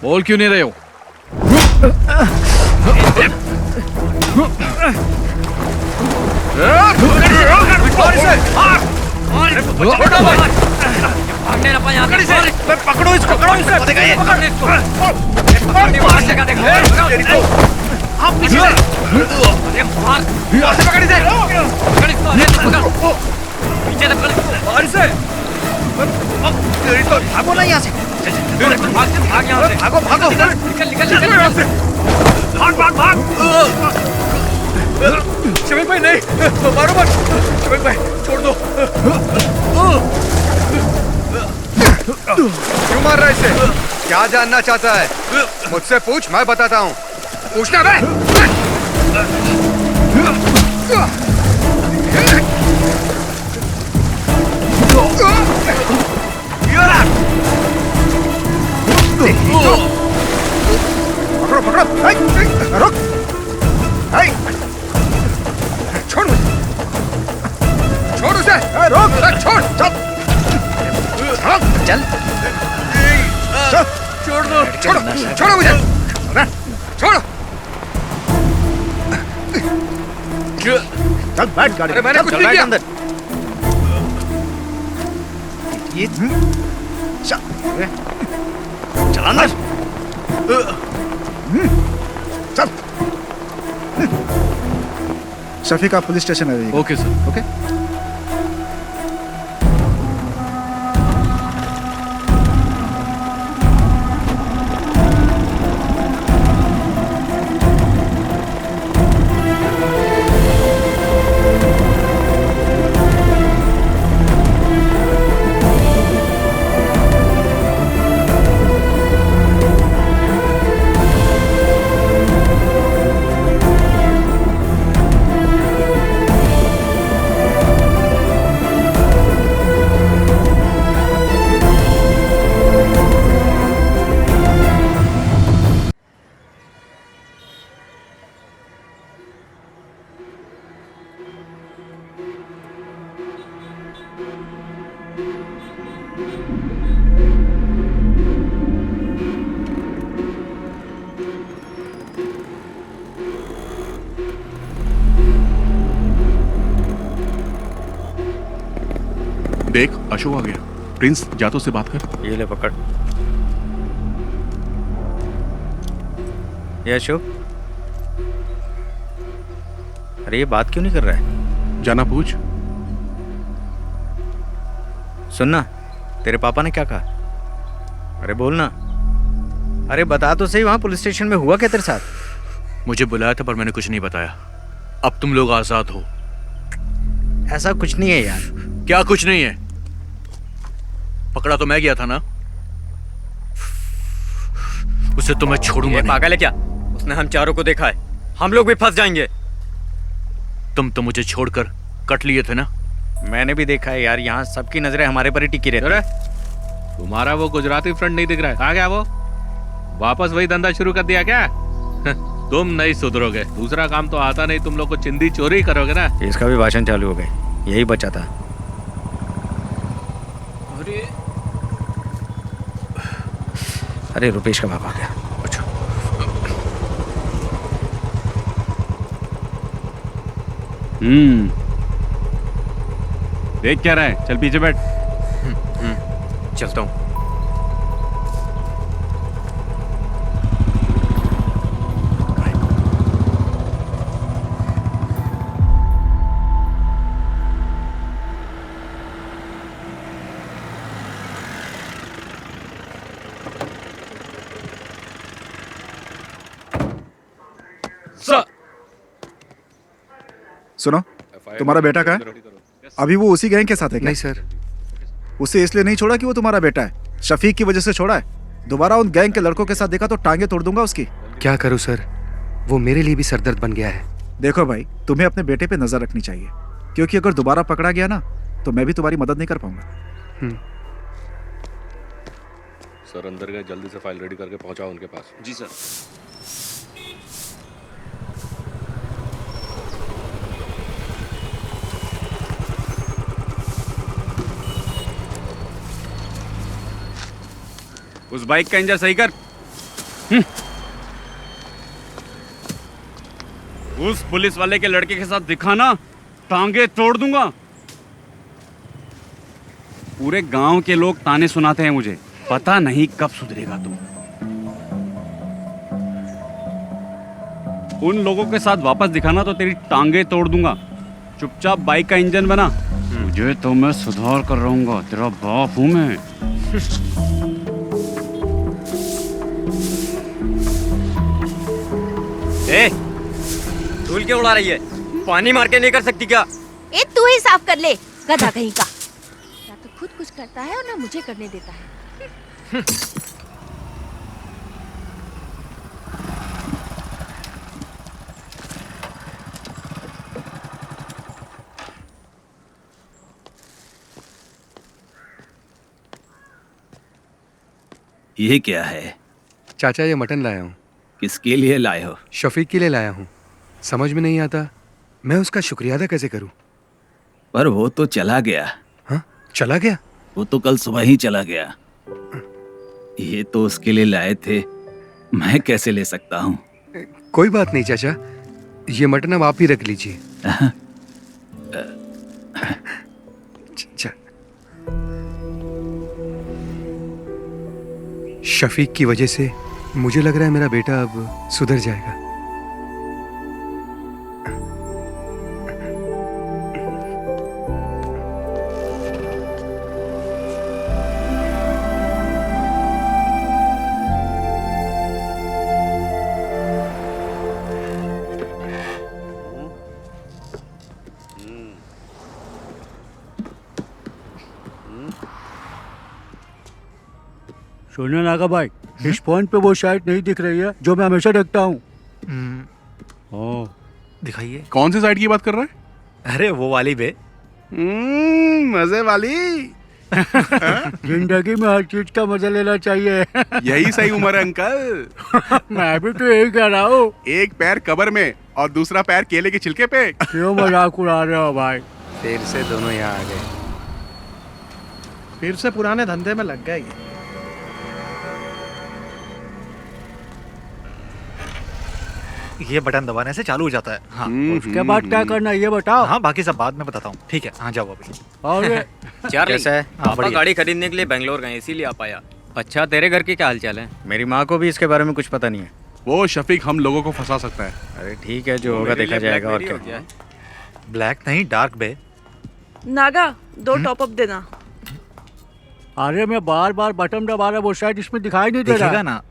I: बोल क्यों नहीं रहे हो?
B: पकड़ो इसको, पकड़ो इसे। भागो ना यहाँ से। भाग यहाँ से। भागो भागो। निकल निकल निकल यहाँ से। भाग भाग भाग। शफीक भाई नहीं, मारो मत। शफीक भाई छोड़ दो।
C: क्यों मार रहा है इसे? क्या जानना चाहता है? मुझसे पूछ, मैं बताता हूँ। पूछना बे। पकड़ो पकड़ो। रुक। छोड़ मुझे। छोड़ उसे। रुक। छोड़। चल।
D: चल
A: छोड़ दो,
M: छोड़ो मुझे, छोड़ो।
L: चल बैठ गाड़ी
M: अरे मैंने कुछ
D: चल
M: नहीं
D: बैठ
M: किया।
D: अंदर।
L: ये
D: चल अंदर।
L: चल। शफीक आप पुलिस स्टेशन आ जाइए।
I: Okay sir.
L: ओके।
Q: देख अशोक आ गया। प्रिंस जा तो उससे बात कर।
D: ये ले पकड़। ये अशोक, अरे ये बात क्यों नहीं कर रहा है?
Q: जाना पूछ।
D: सुनना, तेरे पापा ने क्या कहा? अरे बोल ना। अरे बता तो सही, वहां पुलिस स्टेशन में हुआ क्या तेरे साथ?
A: मुझे बुलाया था पर मैंने कुछ नहीं बताया। अब तुम लोग आजाद हो।
D: ऐसा कुछ नहीं है यार।
A: क्या कुछ नहीं है? पकड़ा तो मैं गया था ना, उसे तो मैं छोड़ूंगा नहीं।
P: पागल है क्या? उसने हम चारों को देखा है, हम लोग भी फंस जाएंगे।
A: तुम तो मुझे छोड़कर कट लिए थे ना।
D: मैंने भी देखा है यार, यहाँ सबकी नजरें हमारे पर ही टिकी रहती है।
E: तुम्हारा वो गुजराती फ्रेंड नहीं दिख रहा है? कहाँ गया वो? वापस वही धंधा शुरू कर दिया क्या? तुम नहीं सुधरोगे। दूसरा काम तो आता नहीं, तुम लोग को चिंदी चोरी करोगे ना।
D: इसका भी भाषण चालू हो गए, यही बचा था। अरे रुपेश का बाप आ गया।
A: अच्छा।
E: देख क्या रहा है? चल पीछे बैठ।
A: चलता हूँ।
L: सुनो, तुम्हारा बेटा कहाँ है? अभी वो उसी गैंग के साथ है क्या?
C: नहीं सर।
L: उसे इसलिए नहीं छोड़ा कि वो तुम्हारा बेटा है, शफीक की वजह से छोड़ा है। दोबारा उन गैंग के लड़कों के साथ देखा तो टांगे तोड़ दूंगा उसकी।
C: क्या करूं सर, वो मेरे लिए भी सरदर्द बन गया है।
L: देखो भाई, तुम्हें अपने बेटे पे नजर रखनी चाहिए, क्योंकि अगर दोबारा पकड़ा गया ना तो मैं भी तुम्हारी मदद नहीं कर पाऊंगा।
U: सर अंदर गए, जल्दी से फाइल रेडी करके पहुंचाओ उनके पास।
E: जी सर। उस बाइक का इंजन सही कर। उस पुलिस वाले के लड़के के साथ दिखाना, टांगे तोड़ दूंगा। पूरे गांव के लोग ताने सुनाते हैं मुझे, पता नहीं कब सुधरेगा तुम। उन लोगों के साथ वापस दिखाना तो तेरी टांगे तोड़ दूंगा। चुपचाप बाइक का इंजन बना। मुझे तो मैं सुधार कर रहूंगा, तेरा बाप हूं मैं।
P: ए, धूल क्यों उड़ा रही है? पानी मार के नहीं कर सकती क्या?
F: ए तू ही साफ कर ले, गधा कहीं का। ना तो खुद कुछ करता है और ना मुझे करने देता है।
J: ये क्या है?
C: चाचा ये मटन लाया हूँ।
J: किसके लिए लाए हो?
C: शफीक के लिए लाया हूँ। समझ में नहीं आता मैं उसका शुक्रिया अदा कैसे करूँ।
J: पर वो तो चला गया।
C: हाँ, चला गया?
J: वो तो कल सुबह ही चला गया। ये तो उसके लिए लाए थे, मैं कैसे ले सकता हूँ?
C: कोई बात नहीं चाचा, ये मटन अब आप ही रख लीजिए। शफीक की वजह से मुझे लग रहा है मेरा बेटा अब सुधर जाएगा।
G: सुनो नागा भाई, इस फोन पे वो साइट नहीं दिख रही है जो मैं हमेशा देखता हूँ।
L: दिखाइए।
Q: कौन सी साइड की बात कर रहा है?
L: अरे वो वाली बे।
Q: मजे वाली।
G: जिंदगी में हर चीज का मजा लेना चाहिए।
Q: यही सही उम्र है अंकल।
G: मैं भी तो यही कह रहा हूँ।
Q: एक पैर कब्र में और दूसरा पैर केले के छिलके पे।
G: क्यों मजाक उड़ा रहे हो भाई?
C: फिर से दोनों यहाँ आ गए।
R: फिर से पुराने धंधे में लग गए।
L: ये बटन दबाने से चालू हो जाता है। हाँ।
G: उसके बाद क्या करना है ये बताओ।
L: हाँ बाकी सब बाद में बताता हूँ। ठीक है, हाँ जाओ अभी।
G: और
D: चार्ली,
L: कैसा है?
D: पापा
L: बढ़िया।
D: गाड़ी खरीदने के लिए बेंगलोर गए, इसीलिए आ पाया। अच्छा, तेरे घर के क्या हाल चाल है?
M: मेरी माँ को भी इसके बारे में कुछ पता नहीं है।
Q: वो शफीक हम लोगों को फंसा सकता है।
M: अरे ठीक है, जो होगा देखा जाएगा। और क्या?
L: ब्लैक नहीं, डार्क बे।
F: नागा 2 टॉपअप देना।
G: अरे मैं बार बार बटन दबा रहा, वो शायद इसमें दिखाई नहीं दे रहा।
L: दिखेगा ना।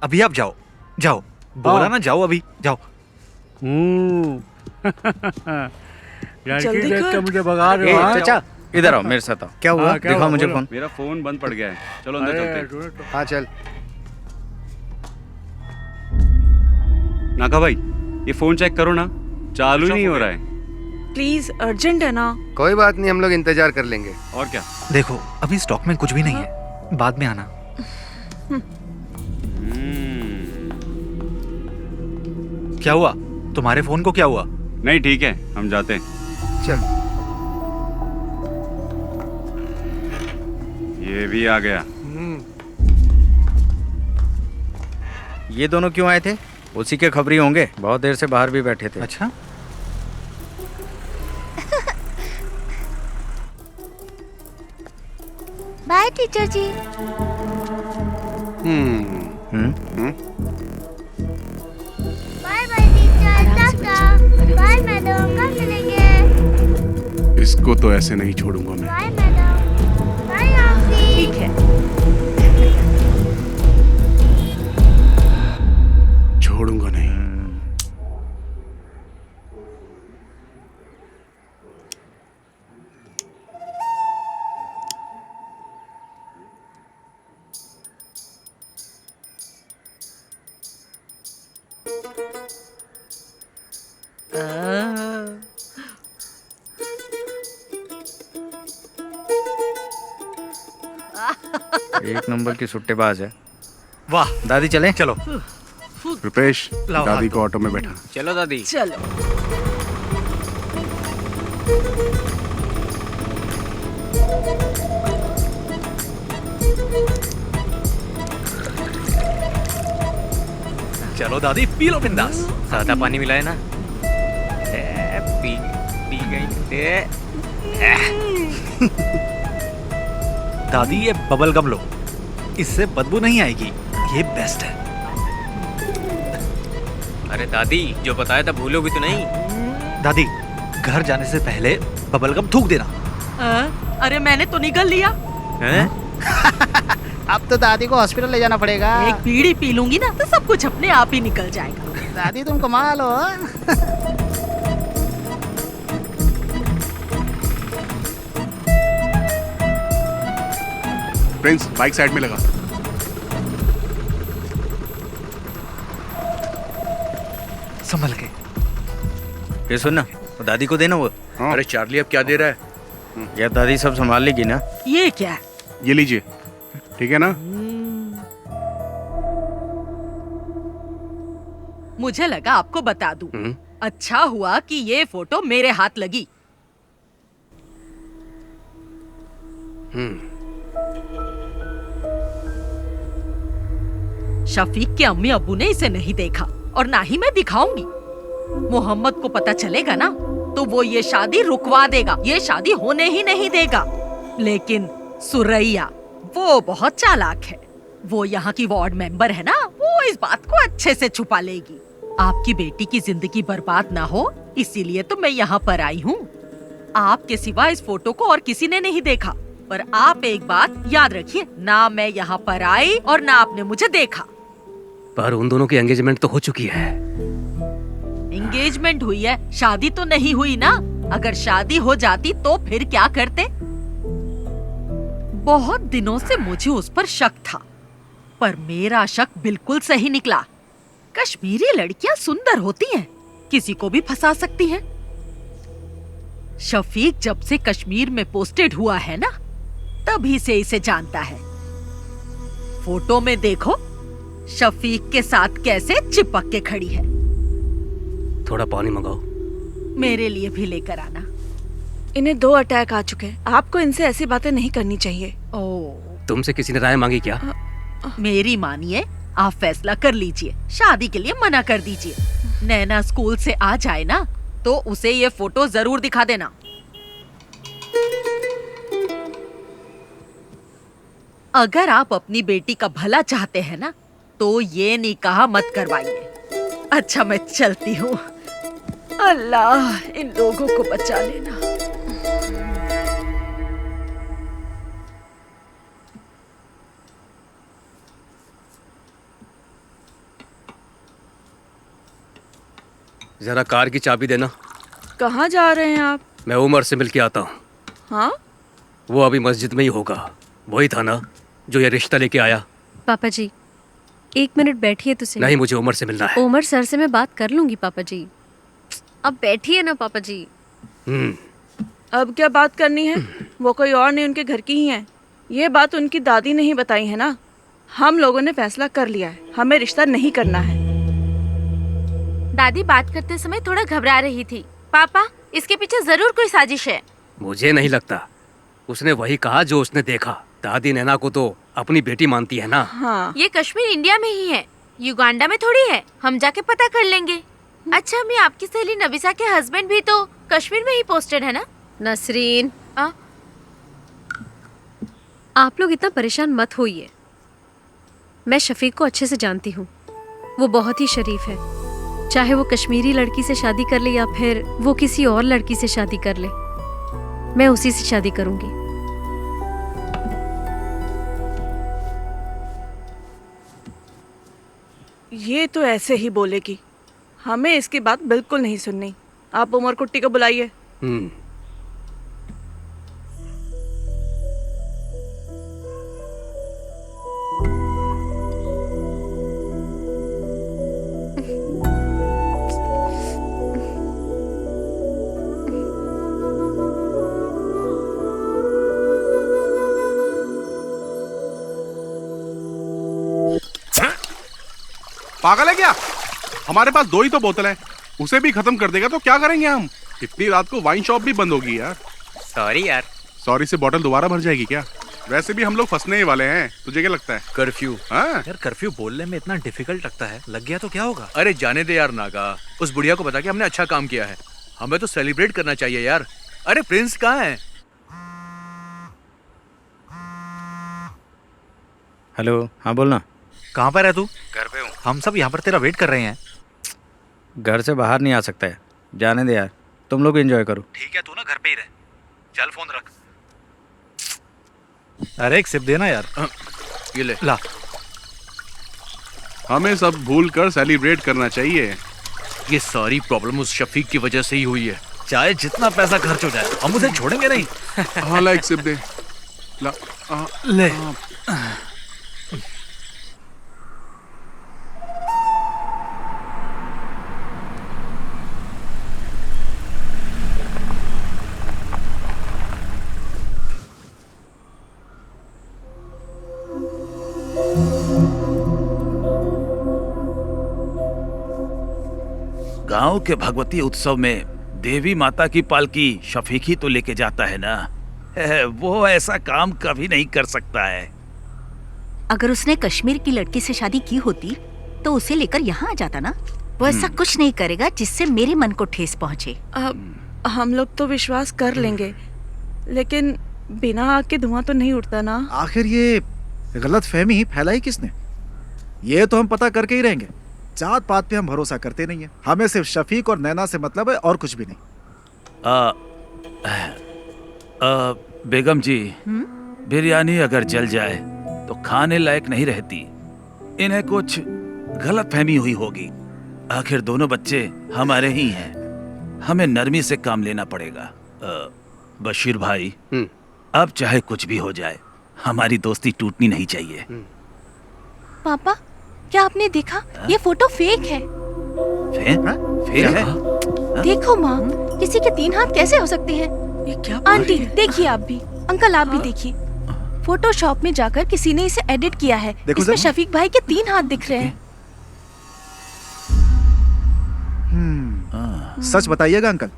L: अभी आप जाओ, जाओ। बोला ना जाओ, अभी जाओ।
G: लड़की देख के मुझे भगा रहे हो।
M: चाचा इधर आओ, मेरे साथ आओ। क्या हुआ? दिखाओ मुझे फोन।
U: मेरा फोन बंद पड़ गया है, चलो अंदर चलते हैं।
C: हाँ चल।
U: नागा भाई, ये फोन चेक करो ना, चालू ही नहीं हो रहा है।
F: प्लीज, अर्जेंट है ना।
C: कोई बात नहीं, हम लोग इंतजार कर लेंगे।
U: और क्या?
L: देखो अभी स्टॉक में कुछ भी नहीं है, बाद में आना। क्या हुआ? तुम्हारे फोन को क्या हुआ?
U: नहीं ठीक है, हम जाते हैं।
C: चल।
U: ये भी आ गया।
M: ये दोनों क्यों आए थे? उसी के खबरी होंगे, बहुत देर से बाहर भी बैठे थे।
L: अच्छा।
N: Bye teacher ji. Bye bye teacher, टाटा। बाय मैडम, कब मिलेंगे?
Q: इसको तो ऐसे नहीं छोड़ूंगा मैं।
N: Bye madam. Bye aunty.
F: ठीक है,
Q: छोड़ूंगा नहीं।
M: एक नंबर की सुट्टेबाज है।
L: वाह।
M: दादी चले?
L: चलो।
Q: रुपेश,
L: लाओ
Q: दादी
L: हाथ
Q: को ऑटो में बैठा।
D: चलो दादी।
F: चलो।
L: चलो दादी, पी लो बिंदास।
D: सादा पानी मिला है ना? पी पी गई।
L: दादी ये बबल गम लो, इससे बदबू नहीं आएगी, ये बेस्ट है।
D: अरे दादी, जो बताया था भूलोगी तो नहीं?
L: दादी घर जाने से पहले बबल गम थूक देना।
K: अरे मैंने तो निगल लिया।
T: अब तो दादी को हॉस्पिटल ले जाना पड़ेगा।
K: एक बीड़ी पी लूंगी ना तो सब कुछ अपने आप ही निकल जाएगा।
T: दादी तुम कमाल हो।
Q: प्रिंस, बाइक साइड में लगा।
L: संभल के।
M: ये सुन ना, वो दादी को देना वो।
A: अरे चार्ली अब क्या दे रहा है?
M: यार दादी सब संभाल लेगी ना।
K: ये क्या है?
Q: ये लीजिए, ठीक है ना?
K: मुझे लगा आपको बता दूं। अच्छा हुआ कि ये फोटो मेरे हाथ लगी। शफीक के अम्मी अब्बू ने इसे नहीं देखा और ना ही मैं दिखाऊंगी। मोहम्मद को पता चलेगा ना तो वो ये शादी रुकवा देगा, ये शादी होने ही नहीं देगा। लेकिन सुरैया वो बहुत चालाक है, वो यहाँ की वार्ड मेंबर है ना, वो इस बात को अच्छे से छुपा लेगी। आपकी बेटी की जिंदगी बर्बाद ना हो इसीलिए तो मैं यहाँ पर आई हूँ। आपके सिवा इस फोटो को और किसी ने नहीं देखा, पर आप एक बात याद रखिए, ना मैं यहाँ पर आई और ना आपने मुझे देखा।
P: पर उन दोनों की एंगेजमेंट तो हो चुकी है।
K: एंगेजमेंट हुई है, शादी तो नहीं हुई ना। अगर शादी हो जाती तो फिर क्या करते? बहुत दिनों से मुझे उस पर शक था, पर मेरा शक बिल्कुल सही निकला। कश्मीरी लड़कियां सुंदर होती हैं, किसी को भी फंसा सकती हैं। शफीक जब से कश्मीर में पोस्टेड हुआ है ना, तभी से इसे जानता है। फोटो में देखो शफीक के साथ कैसे चिपक के खड़ी है।
P: थोड़ा पानी मंगाओ।
K: मेरे लिए भी लेकर आना।
F: इन्हें 2 अटैक आ चुके हैं, आपको इनसे ऐसी बातें नहीं करनी चाहिए।
P: तुमसे किसी ने राय मांगी क्या?
K: मेरी मानिए, आप फैसला कर लीजिए, शादी के लिए मना कर दीजिए। नैना स्कूल से आ जाए ना तो उसे ये फोटो जरूर दिखा देना। अगर आप अपनी बेटी का भला चाहते हैं ना तो ये निकाह मत करवाइए। अच्छा मैं चलती हूँ। अल्लाह इन लोगों को बचा लेना।
P: जरा कार की चाबी देना।
F: कहाँ जा रहे हैं आप?
P: मैं उमर से मिल के आता हूँ।
F: हाँ?
P: वो अभी मस्जिद में ही होगा। वही था ना जो ये रिश्ता लेके आया।
O: पापा जी 1 मिनट बैठिए तो सही।
P: नहीं, मुझे उमर से मिलना है।
O: उमर सर से मैं बात कर लूंगी पापा जी। अब बैठिए ना पापा जी।
F: अब क्या बात करनी है? वो कोई और नहीं, उनके घर की ही है। ये बात उनकी दादी ने ही बताई है ना। हम लोगों ने फैसला कर लिया है, हमें रिश्ता नहीं करना है।
N: दादी बात करते समय थोड़ा घबरा रही थी। पापा इसके पीछे जरूर कोई साजिश है।
P: मुझे नहीं लगता। उसने वही कहा जो उसने देखा। दादी नैना को तो अपनी बेटी मानती है ना।
F: हाँ।
N: ये कश्मीर इंडिया में ही है, युगांडा में थोड़ी है। हम जाके पता कर लेंगे। अच्छा मैं आपकी सहेली नबीसा के हस्बैंड भी तो कश्मीर में ही पोस्टेड है ना?
O: नसरीन आप लोग इतना परेशान मत होइए। मैं शफीक को अच्छे से जानती हूँ, वो बहुत ही शरीफ है। चाहे वो कश्मीरी लड़की से शादी कर ले या फिर वो किसी और लड़की से शादी कर ले, मैं उसी से शादी करूंगी।
F: ये तो ऐसे ही बोलेगी, हमें इसकी बात बिल्कुल नहीं सुननी। आप उमर कुट्टी को बुलाइए।
Q: पागल है क्या? हमारे पास 2 ही तो बोतल है, उसे भी खत्म कर देगा तो क्या करेंगे हम? इतनी रात को वाइन शॉप भी बंद होगी यार।
A: सॉरी यार।
Q: सॉरी से बोतल दोबारा भर जाएगी क्या? वैसे भी हम लोग फंसने ही वाले हैं, तुझे क्या लगता है?
A: कर्फ्यू।
Q: हाँ?
A: यार कर्फ्यू बोलने में इतना डिफिकल्ट लगता है, लग गया तो क्या होगा? अरे जाने दे यार नागा, उस बुढ़िया को बता के हमने अच्छा काम किया है। हमें तो सेलिब्रेट करना चाहिए यार। अरे प्रिंस कहाँ है?
D: हेलो, हाँ बोलना।
L: कहाँ पर है तू? घर पे हूँ। हम सब यहाँ पर तेरा वेट कर रहे हैं।
D: घर से बाहर नहीं आ सकता है, जाने दे यार, तुम लोग एंजॉय करो।
L: ठीक है, तू ना घर पे ही रह। चल फोन रख। अरे एक सिप देना यार।
A: ये ले।
L: ला।
Q: हमें सब भूल कर सेलिब्रेट करना चाहिए।
A: ये सारी प्रॉब्लम उस शफीक की वजह से ही हुई है।
L: चाहे जितना पैसा खर्च हो जाए, हम उसे छोड़ेंगे नहीं।
Q: हाँ ला, एक सिप दे। ला।
L: ले।
J: गांव के भगवती उत्सव में देवी माता की पालकी शफीक ही तो लेके जाता है ना। वो ऐसा काम कभी नहीं कर सकता है।
S: अगर उसने कश्मीर की लड़की से शादी की होती तो उसे लेकर यहाँ आ जाता ना। वो ऐसा कुछ नहीं करेगा जिससे मेरे मन को ठेस पहुँचे।
F: हम लोग तो विश्वास कर लेंगे, लेकिन बिना आग के धुआं तो नहीं उठता ना।
L: आखिर ये गलत फहमी फैलाई किसने? ये तो हम पता करके ही रहेंगे। जात पात पे हम भरोसा करते नहीं है। हमें सिर्फ शफीक और नैना से मतलब है और कुछ भी नहीं।
J: बेगम जी, बिरयानी अगर जल जाए तो खाने लायक नहीं रहती। इन्हें कुछ गलत फहमी हुई होगी। आखिर दोनों बच्चे हमारे ही हैं। हमें नरमी से काम लेना पड़ेगा। बशीर भाई, अब चाहे कुछ भी हो जाए, हमारी दोस्ती टूटनी नहीं चाहिए।
N: पापा, क्या आपने देखा? ये फोटो फेक है।
J: फेक है?
N: देखो माँ, किसी के 3 हाथ कैसे हो सकते हैं?
F: ये क्या?
N: आंटी देखिए, आप भी, अंकल आप भी देखिए। फोटोशॉप में जाकर किसी ने इसे एडिट किया है। इसमें शफीक भाई के 3 हाथ दिख रहे हैं।
L: सच बताइएगा अंकल,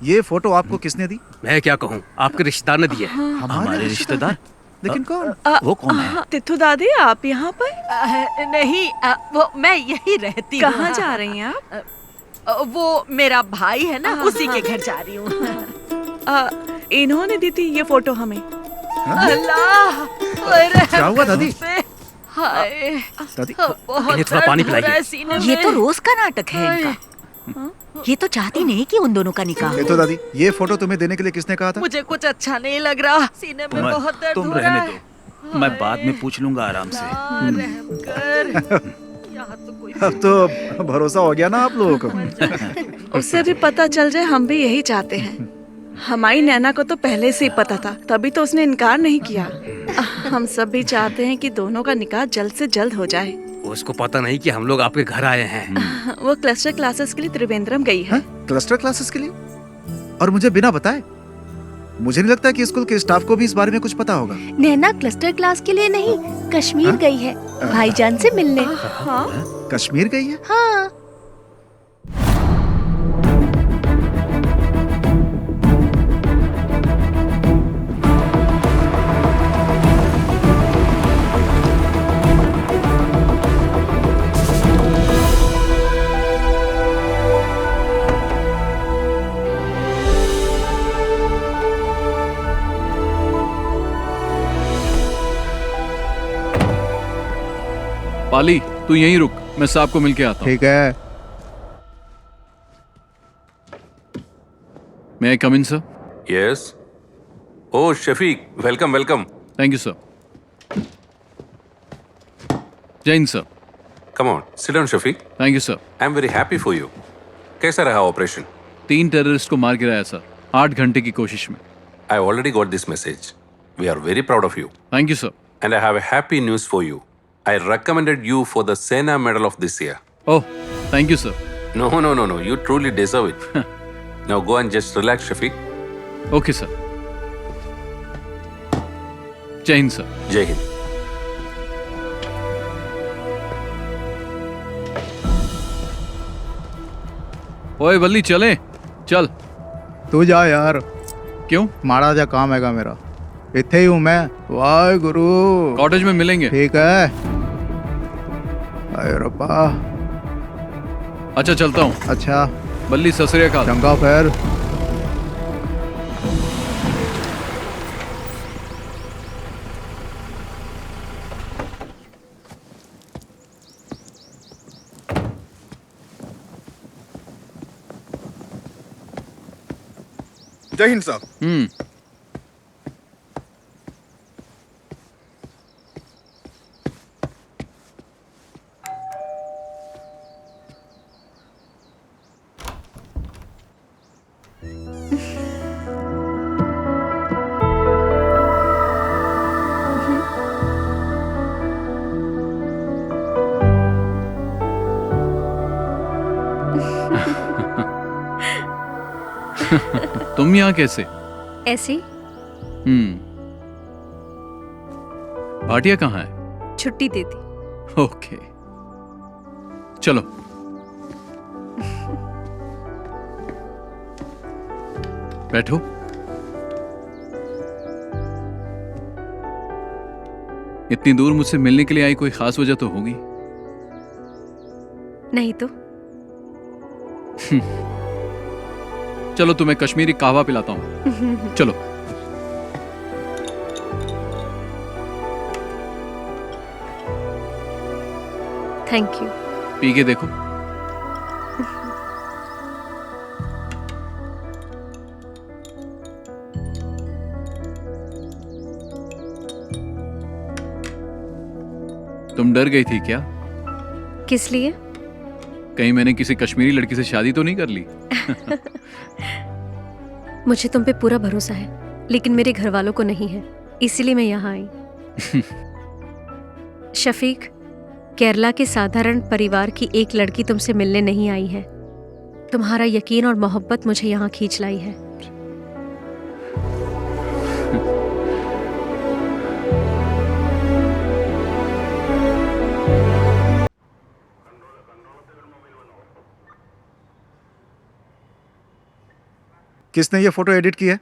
L: ये फोटो आपको किसने दी?
P: मैं क्या कहूँ, आपके रिश्तेदार ने दिया है।
L: हमारे
P: रिश्तेदार?
L: लेकिन कौन?
P: वो कौन है?
F: तिथु दादी, आप यहाँ पर?
K: नहीं, वो मैं यही रहती हूँ।
F: कहाँ जा रही हैं आप?
K: वो मेरा भाई है ना, उसी के घर जा रही हूँ।
F: इन्होंने दी थी ये फोटो हमें।
K: अल्लाह,
L: क्या हुआ दादी?
K: हाय
L: दादी,
K: इन्हें
P: थोड़ा पानी पिलाइए।
S: ये तो रोज का नाटक है इनका। ये तो चाहती नहीं कि उन दोनों का निकाह हो।
L: तो दादी, ये फोटो तुम्हें देने के लिए किसने कहा था?
K: मुझे कुछ अच्छा नहीं लग रहा, सीने में बहुत दर्द
J: तुम
K: हो रहा
J: रहने
K: है।
J: दो, मैं बाद में पूछ लूंगा आराम से।
K: रहम कर। यहाँ तो कोई
L: अब तो भरोसा हो गया ना आप लोगों को।
F: उससे भी पता चल जाए, हम भी यही चाहते हैं। हमारी नैना को तो पहले से ही पता था, तभी तो उसने इनकार नहीं किया। हम सब भी चाहते हैं कि दोनों का निकाह जल्द से जल्द हो जाए।
P: उसको पता नहीं कि हम लोग आपके घर आए हैं।
F: वो क्लस्टर क्लासेस के लिए त्रिवेंद्रम गई है।
L: क्लस्टर क्लासेस के लिए? और मुझे बिना बताए? मुझे नहीं लगता कि स्कूल के स्टाफ को भी इस बारे में कुछ पता होगा।
N: नैना क्लस्टर क्लास के लिए नहीं, कश्मीर गई है भाईजान से मिलने।
L: कश्मीर गई है?
N: हाँ।
I: पाली, तू यहीं रुक, मैं साहब को मिलके आता हूँ।
L: ठीक है।
I: May I come in, sir?
V: Yes. Oh, Shafiq, welcome, welcome.
I: Thank you, sir. Jain, sir.
V: Come on, sit down, Shafiq.
I: Thank you, sir.
V: I'm very happy for you. कैसा रहा ऑपरेशन?
I: 3 टेररिस्ट को मार गिराया सर, 8 घंटे की कोशिश में।
V: I already got this message. We are very proud of you.
I: Thank you, sir.
V: And I have a happy news for you. I recommended you for the Sena Medal of this year.
I: Oh, thank you, sir.
V: No. You truly deserve it. Now go and just relax, Shafiq.
I: Okay, sir. Jai Hind, sir.
V: Jai Hind.
I: ओए बल्ली, चले चल।
W: तू जा यार।
I: क्यों?
W: माड़ा जा काम हैगा मेरा, इत्थे ही हूँ मैं। वाहे गुरु।
I: कॉटेज में मिलेंगे।
W: ठीक है। अरे रब्बा।
I: अच्छा चलता हूँ।
W: अच्छा
I: बल्ली, सत श्री अकाल।
W: चंगा फिर।
Q: जय हिंद साहब।
I: तुम यहाँ कैसे?
O: ऐसे।
I: भाटिया कहाँ है?
O: छुट्टी दे दी।
I: ओके, चलो। बैठो। इतनी दूर मुझसे मिलने के लिए आई, कोई खास वजह तो होगी।
O: नहीं तो
I: चलो तुम्हें कश्मीरी कहवा पिलाता हूँ। चलो।
O: Thank you.
I: पी के देखो। तुम डर गई थी क्या?
O: किस लिए?
I: कहीं मैंने किसी कश्मीरी लड़की से शादी तो नहीं कर ली?
O: मुझे तुम पे पूरा भरोसा है, लेकिन मेरे घर वालों को नहीं है, इसीलिए मैं यहाँ आई। शफीक, केरला के साधारण परिवार की एक लड़की तुमसे मिलने नहीं आई है। तुम्हारा यकीन और मोहब्बत मुझे यहाँ खींच लाई है।
L: किसने ये फोटो एडिट की है?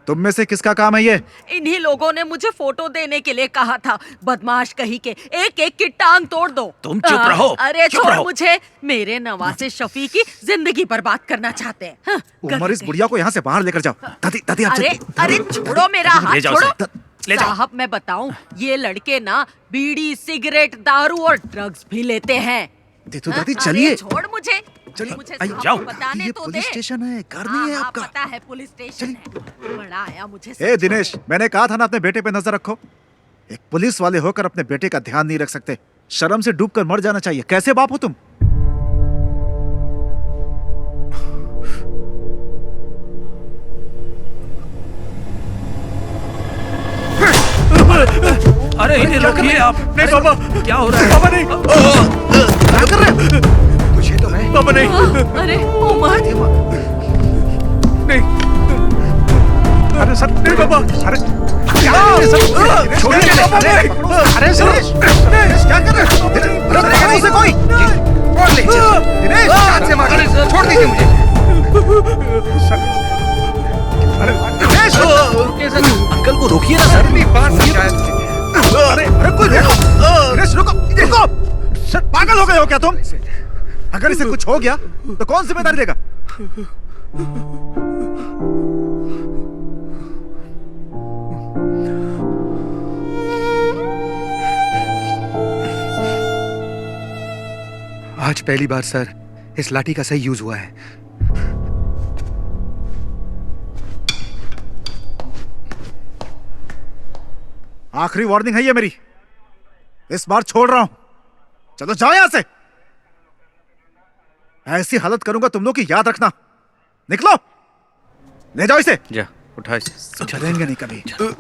L: तुम में से किसका काम है ये?
K: इन्हीं लोगों ने मुझे फोटो देने के लिए कहा था। बदमाश कहीं के, एक एक की टांग तोड़ दो।
J: तुम चुप रहो।
K: अरे
J: चुप
K: छोड़
J: रहो।
K: मुझे। मेरे नवासे शफी की जिंदगी बर्बाद करना चाहते हैं। हाँ,
L: उमर, इस बुढ़िया को यहाँ से बाहर लेकर जाओ। दादी, दादी, आप
K: अरे
L: चलिए।
K: अरे छोड़ो मेरा
J: ले
K: हाथ,
J: जाओ
K: छोड़ो।
J: उसे। ले जाओ।
K: साहब मैं बताऊं, ये लड़के ना बीड़ी, सिगरेट, दारू और ड्रग्स भी लेते हैं।
L: तो
K: हाँ,
L: दादी
K: अरे
L: चलिए।
K: छोड़ मुझे।
L: चलिए,
K: मुझे
L: आइए,
K: साहब
L: जाओ।
K: को बताने
L: ये
K: तो
L: पुलिस
K: दे।
L: स्टेशन है, घर नहीं है
K: हाँ,
L: आपका।
K: पता है पुलिस स्टेशन है। बड़ा आया मुझे।
L: ए दिनेश, मैंने कहा था ना अपने बेटे पे नजर रखो। एक पुलिस वाले होकर अपने बेटे का ध्यान नहीं रख सकते। शर्म से डूबकर मर जाना चाहिए। कैसे बाप हो तुम?
J: अरे इन्हें रोकिए आप।
A: नहीं पापा,
J: क्या हो रहा है?
A: पापा नहीं।
L: क्या कर रहे हो? तुझे तो मैं।
A: पापा नहीं।
K: अरे उमर,
A: नहीं। अरे सर, नहीं पापा। अरे
L: क्या ये सब? छोड़िए पापा नहीं। अरे सर, दिनेश क्या कर रहे हो? अरे उसे कोई कौन ले? दिनेश हाथ से मार। छोड़ दीजिए मुझे। दिनेश,
J: अंकल को रोकिए ना सर।
L: अरे अरे कोई देखो। दिनेश रुको, रुको। सर पागल हो गए हो क्या तुम? अगर इसे कुछ हो गया तो कौन जिम्मेदारी लेगा?
C: आज पहली बार सर इस लाठी का सही यूज हुआ है।
L: आखिरी वार्निंग है ये मेरी। इस बार छोड़ रहा हूं। चलो जाओ यहां से। ऐसी हालत करूंगा तुम लोग की, याद रखना। निकलो, ले जाओ इसे।
D: जा उठा इसे।
L: चलेंगे नहीं कभी।
A: चल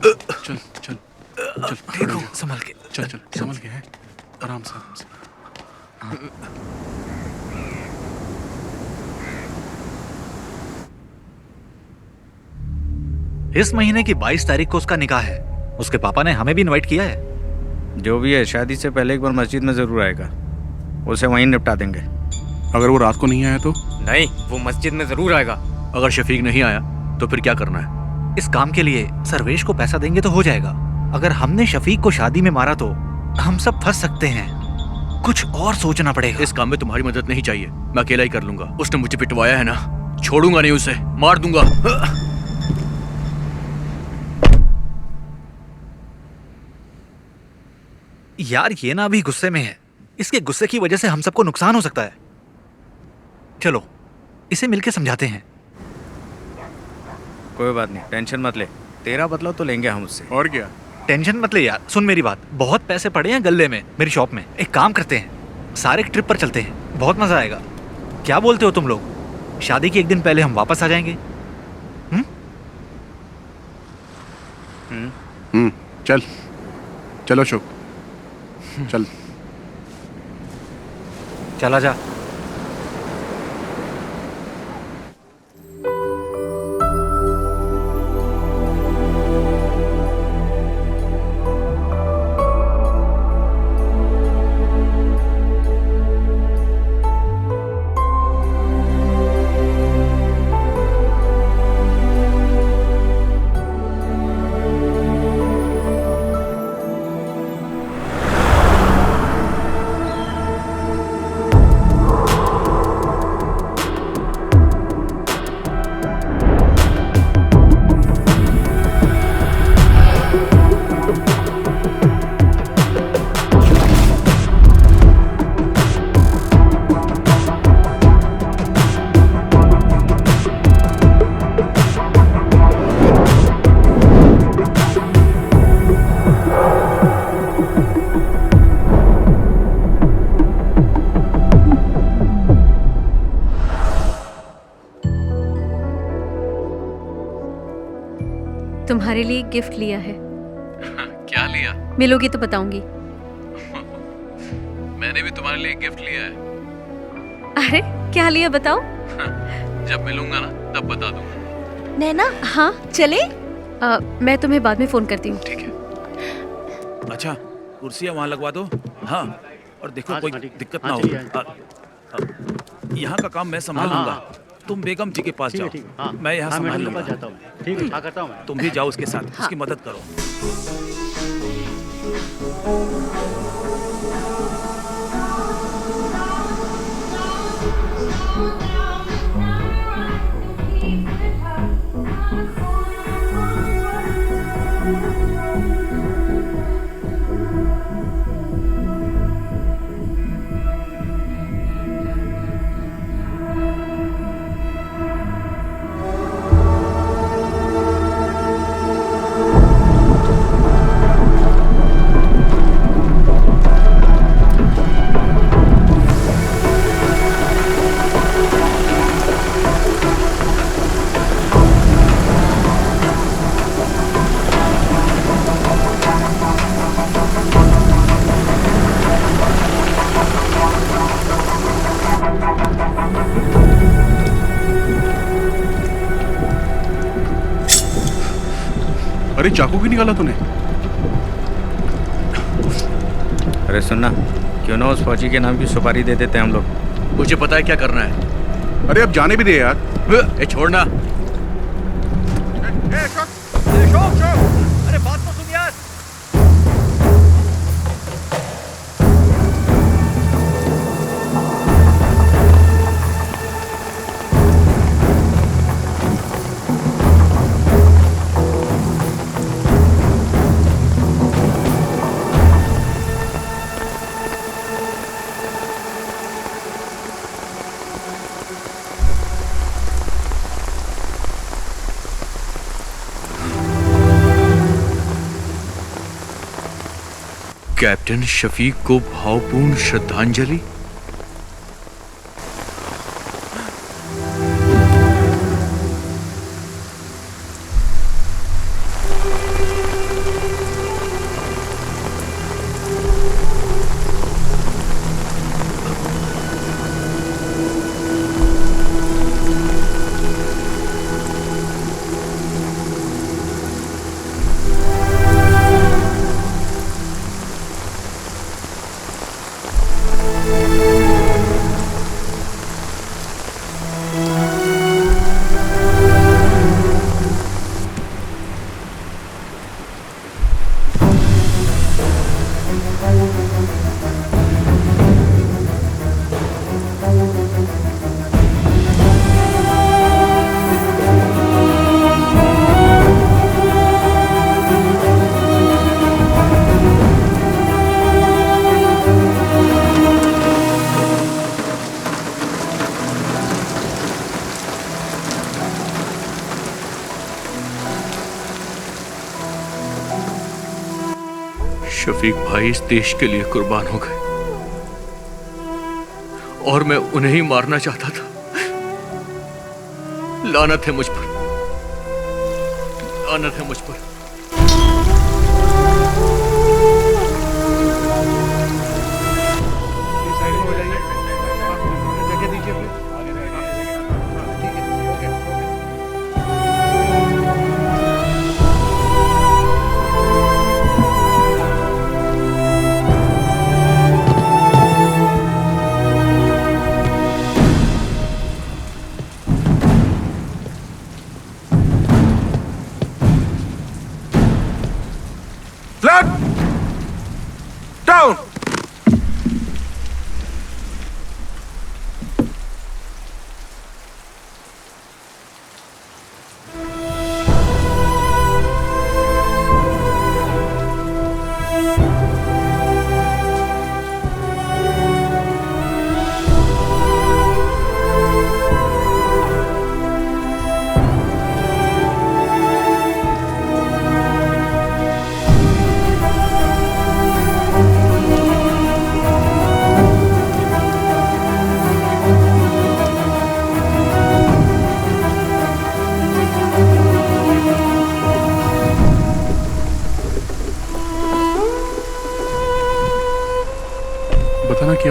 A: चल चल, देखो संभल के। चल चल संभल के है। आराम से आराम से।
B: इस महीने की 22 तारीख को उसका निकाह है। उसके पापा ने हमें भी इनवाइट किया है।
D: जो भी है, शादी से पहले एक बार मस्जिद में जरूर आएगा। उसे वहीं निपटा देंगे।
Q: अगर वो रात को नहीं आया तो?
P: नहीं, वो मस्जिद में जरूर आएगा।
A: अगर शफीक नहीं आया तो फिर क्या करना है?
B: इस काम के लिए सर्वेश को पैसा देंगे तो हो जाएगा। अगर हमने शफीक को शादी में मारा तो हम सब फंस सकते हैं। कुछ और सोचना पड़ेगा।
A: इस काम में तुम्हारी मदद नहीं चाहिए, मैं अकेला ही कर लूंगा। उसने मुझे पिटवाया है ना, छोड़ूंगा नहीं उसे, मार दूंगा।
B: यार ये ना अभी गुस्से में है। इसके गुस्से की वजह से हम सबको नुकसान हो सकता है। चलो इसे मिलके समझाते हैं।
D: कोई बात नहीं, टेंशन मत ले। तेरा बदला तो लेंगे हम उससे।
Q: और क्या?
B: टेंशन मत ले यार। सुन मेरी बात, बहुत पैसे पड़े हैं गल्ले में मेरी शॉप में। एक काम करते हैं, सारे ट्रिप पर चलते हैं, बहुत मजा आएगा। क्या बोलते हो तुम लोग? शादी के एक दिन पहले हम वापस आ जाएंगे।
Q: चल चलो शुभ, चल।
B: चला जा।
O: तुम्हारे लिए एक गिफ्ट लिया है।
I: क्या लिया?
O: मिलोगी तो बताऊंगी।
I: मैंने भी तुम्हारे लिए एक गिफ्ट लिया है।
O: अरे क्या लिया बताओ?
I: जब मिलूंगा ना तब बता दूंगा।
O: नैना, हाँ चले? मैं तुम्हें बाद में फोन करती हूँ।
I: ठीक है।
J: अच्छा, कुर्सियाँ वहाँ लगवा दो। हाँ, और देखो
G: हाँ,
J: कोई
G: हाँ, ठीक।
J: दिक्कत
G: हाँ,
J: ना
G: चलिए,
J: हो। यहाँ का काम मैं संभालूंगा।
G: हाँ,
J: तुम बेगम जी के पास
G: ठीक है,
J: जाओ।
G: ठीक है, हाँ।
J: मैं यहाँ
G: हाँ,
J: संभाल
G: मैडम के
J: लूंगा।
G: पास जाता हूँ। ठीक है, हाँ, करता हूँ मैं।
J: तुम भी जाओ उसके साथ, उसकी मदद करो।
Q: अरे चाकू क्यों निकाला तूने?
D: अरे सुनना, क्यों ना उस फौजी के नाम की सुपारी दे देते हैं हम लोग।
A: मुझे पता है क्या करना है।
Q: अरे अब जाने भी दे यार।
A: छोड़ना।
B: अरे बात तो सुन यार।
A: कैप्टन शफीक को भावपूर्ण श्रद्धांजलि। शफीक भाई इस देश के लिए कुर्बान हो गए और मैं उन्हें ही मारना चाहता था। लानत है मुझ पर, लानत है मुझ पर।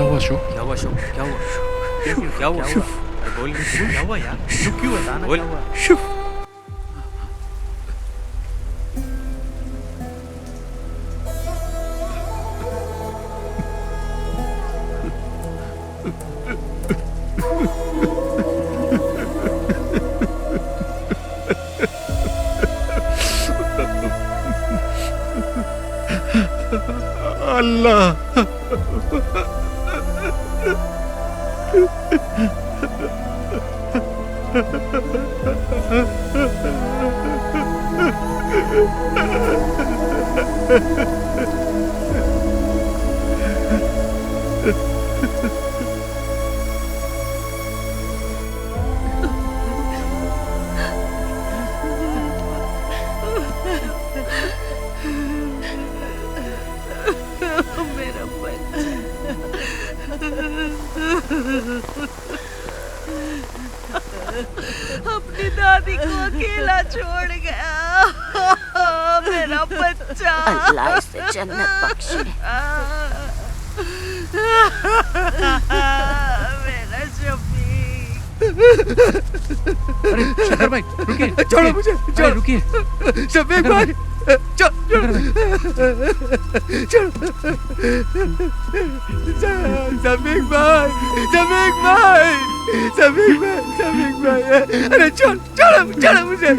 A: हुआ अशोक?
P: क्या हुआ अशोक? क्या हुआ? क्या हुआ? अरे बोल क्या हुआ यार? क्यों बताना क्या हुआ?
K: मेरा बच्चा अपनी दादी को अकेला छोड़ गया। मेरा बच्चा
S: अल्लाह इसे जन्नत बख्शे।
K: मेरा शफीक।
I: अरे शंकर भाई रुकिए,
M: छोड़ो मुझे,
I: अरे रुकिए
M: शफीक भाई, समीक भाई, अरे छोड़ो मुझे।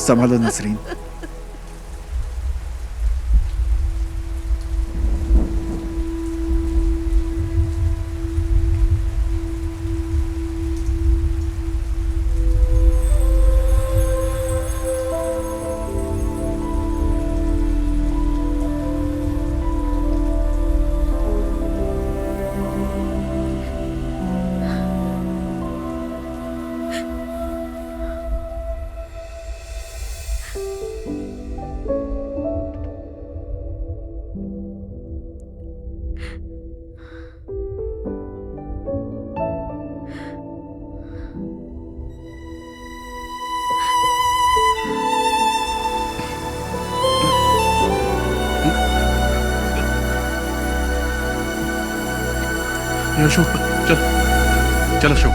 L: संभालो नसरीन।
A: अशोक चल चल अशोक।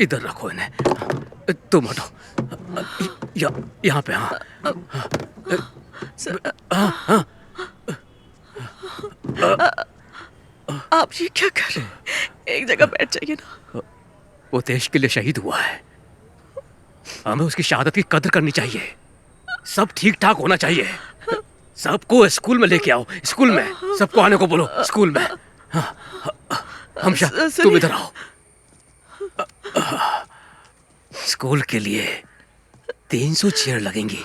P: इधर रखो इन्हें। तुम हटो। यहाँ पे। हाँ हाँ।
K: आप ये क्या कर रहे हैं? एक जगह बैठ जाइए ना।
P: वो देश के लिए शहीद हुआ है, हमें उसकी शहादत की कदर करनी चाहिए। सब ठीक ठाक होना चाहिए। सबको स्कूल में लेके आओ। स्कूल में सबको आने को बोलो। स्कूल में। हमशा तुम इधर आओ। स्कूल के लिए 300 चेयर लगेंगी,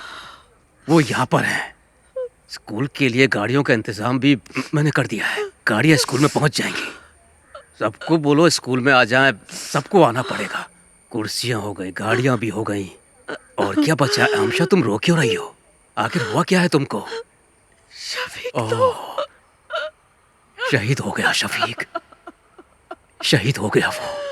P: वो यहाँ पर हैं। स्कूल के लिए गाड़ियों का इंतजाम भी मैंने कर दिया है। गाड़ियाँ स्कूल में पहुँच जाएंगी। सबको बोलो स्कूल में आ जाएं। सबको आना पड़ेगा। कुर्सियाँ हो गई, गाड़ियाँ भी हो गई, और क्या बचा है? हमशा तुम रो क्यों रही हो? आखिर हुआ क्या है तुमको? शहीद हो गया शफीक, शहीद हो गया वो।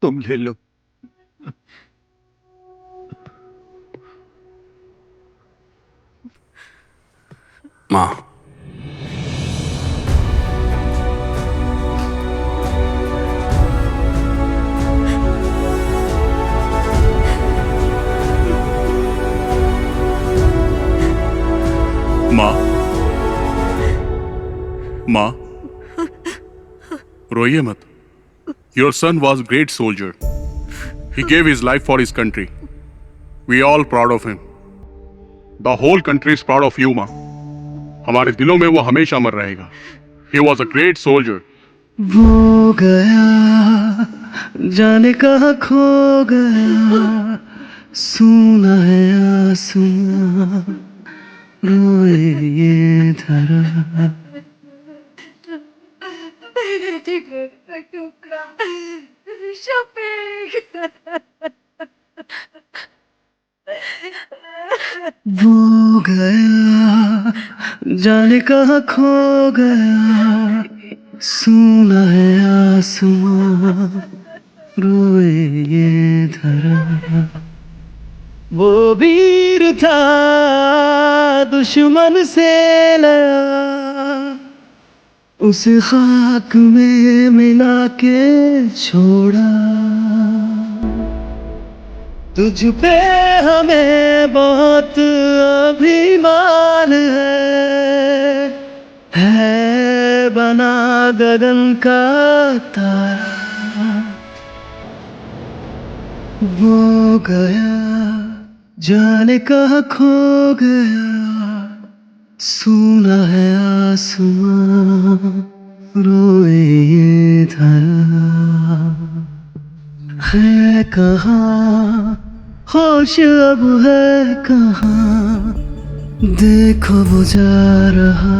U: तुम ले लो।
V: माँ,
Q: माँ, रोइए मत। Your son was a great soldier. He gave his life for his country. We are all proud of him. The whole country is proud of you, माँ। हमारे दिलों में वो हमेशा अमर रहेगा। He was a great soldier.
E: वो गया जाने कहाँ खो गया, सुना है आसमां रोए ये धरा। वो गया जाने कहाँ खो गया, सुना है आसमां रोए ये धरा। वो वीर था दुश्मन से लड़ा, उसे खाक में मिला के छोड़ा। तुझ पे हमें बहुत अभिमान है बना गगन का तारा। वो गया जाने कहाँ खो गया, सुना है आसमां रोए ये धरा। है कहाँ होश अब है कहाँ, देखो वो जा रहा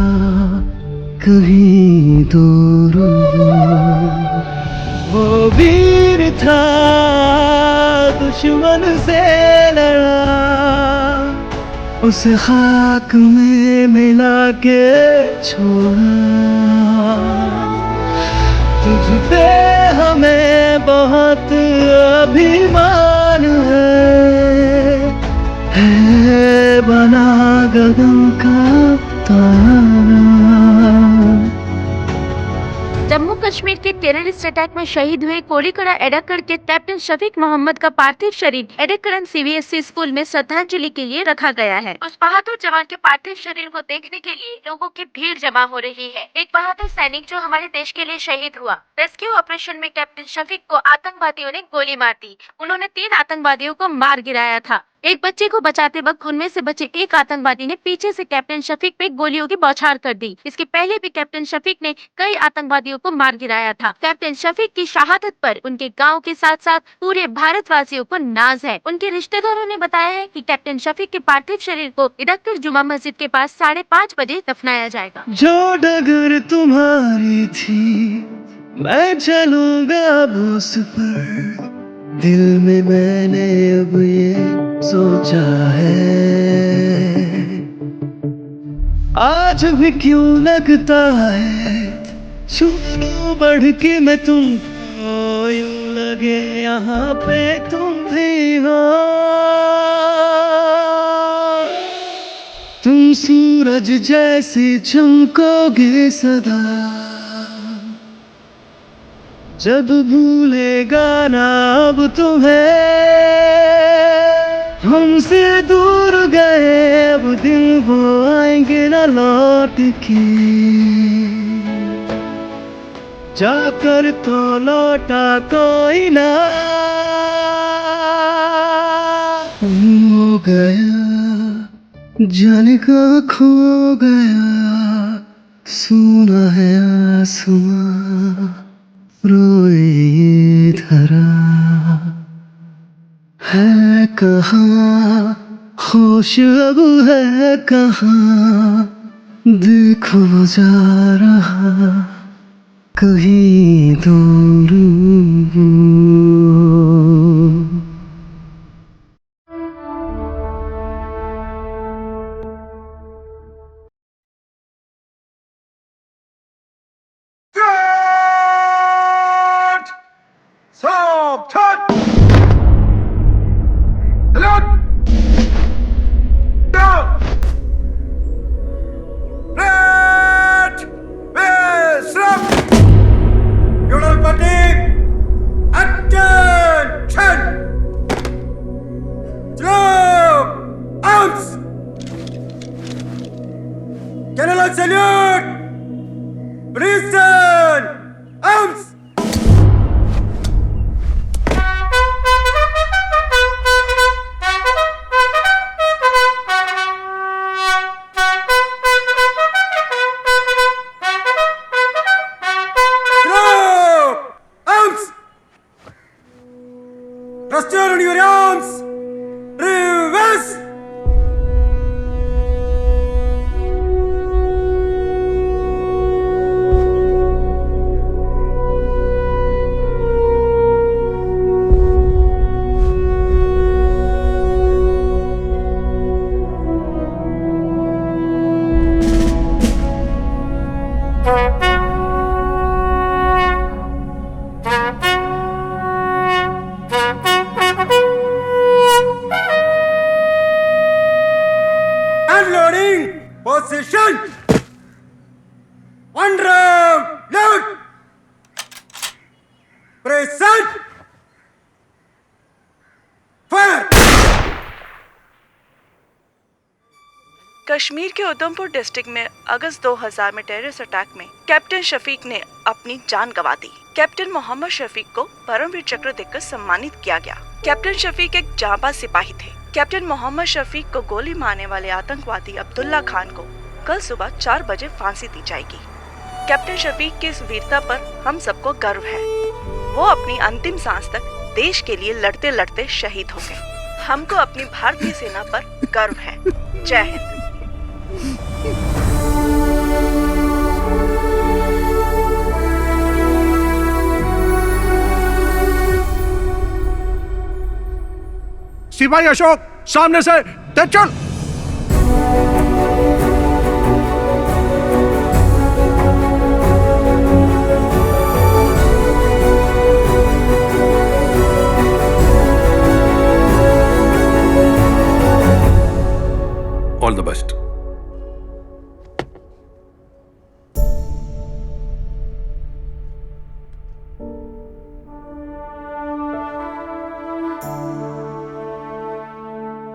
E: कहीं दूर। वो वीर था दुश्मन से लड़ा, उसे खाक में मिला के छोड़ा। तुझ पे हमें बहुत अभिमान है
N: के टेररिस्ट अटैक में शहीद हुए कोड़ीकड़ा एडाकड़ के कैप्टन शफीक मोहम्मद का पार्थिव शरीर एडाकड़ CBSE स्कूल में श्रद्धांजलि के लिए रखा गया है। उस बहादुर जवान के पार्थिव शरीर को देखने के लिए लोगों की भीड़ जमा हो रही है। एक बहादुर सैनिक जो हमारे देश के लिए शहीद हुआ। रेस्क्यू ऑपरेशन में कैप्टन शफीक को आतंकवादियों ने गोली मार दी। उन्होंने 3 आतंकवादियों को मार गिराया था। एक बच्चे को बचाते वक्त उनमें से बचे एक आतंकवादी ने पीछे से कैप्टन शफीक पे गोलियों की बौछार कर दी। इसके पहले भी कैप्टन शफीक ने कई आतंकवादियों को मार गिराया था। कैप्टन शफीक की शहादत पर उनके गांव के साथ साथ पूरे भारतवासियों को नाज है। उनके रिश्तेदारों ने बताया है कि कैप्टन शफीक के पार्थिव शरीर को इडक्कर जुमा मस्जिद के पास 5:30 बजे दफनाया जाएगा।
E: जो डगर तुम्हारी थी मैं चलूंगा अब उस पर, दिल में मैंने अब ये सोचा है। आज भी क्यों लगता है क्यों बढ़ के मैं तुमको यूं लगे यहाँ पे तुम भी हो। तुम सूरज जैसे चमकोगे सदा, जब भूलेगा ना अब तुम्हें। हमसे दूर गए अब दिन वो आएंगे ना लौट के, जाकर तो लौटा कोई ना। हो गया जाने का खो गया, सुना है आसमां रोए धरा है कहाँ, होश अब है कहाँ, देखो जा रहा कहीं दूर।
H: कश्मीर के उधमपुर डिस्ट्रिक्ट में अगस्त 2000 में टेररिस्ट अटैक में कैप्टन शफीक ने अपनी जान गंवा दी। कैप्टन मोहम्मद शफीक को परमवीर चक्र देकर सम्मानित किया गया। कैप्टन शफीक एक जांबाज सिपाही थे। कैप्टन मोहम्मद शफीक को गोली मारने वाले आतंकवादी अब्दुल्ला खान को कल सुबह 4 बजे फांसी दी जाएगी। कैप्टन शफीक की इस वीरता पर हम सबको गर्व है। वो अपनी अंतिम सांस तक देश के लिए लड़ते लड़ते शहीद हो गए। हमको अपनी भारतीय सेना पर गर्व है। जय हिंद।
A: सिपाही अशोक सामने से चल।
V: All the best.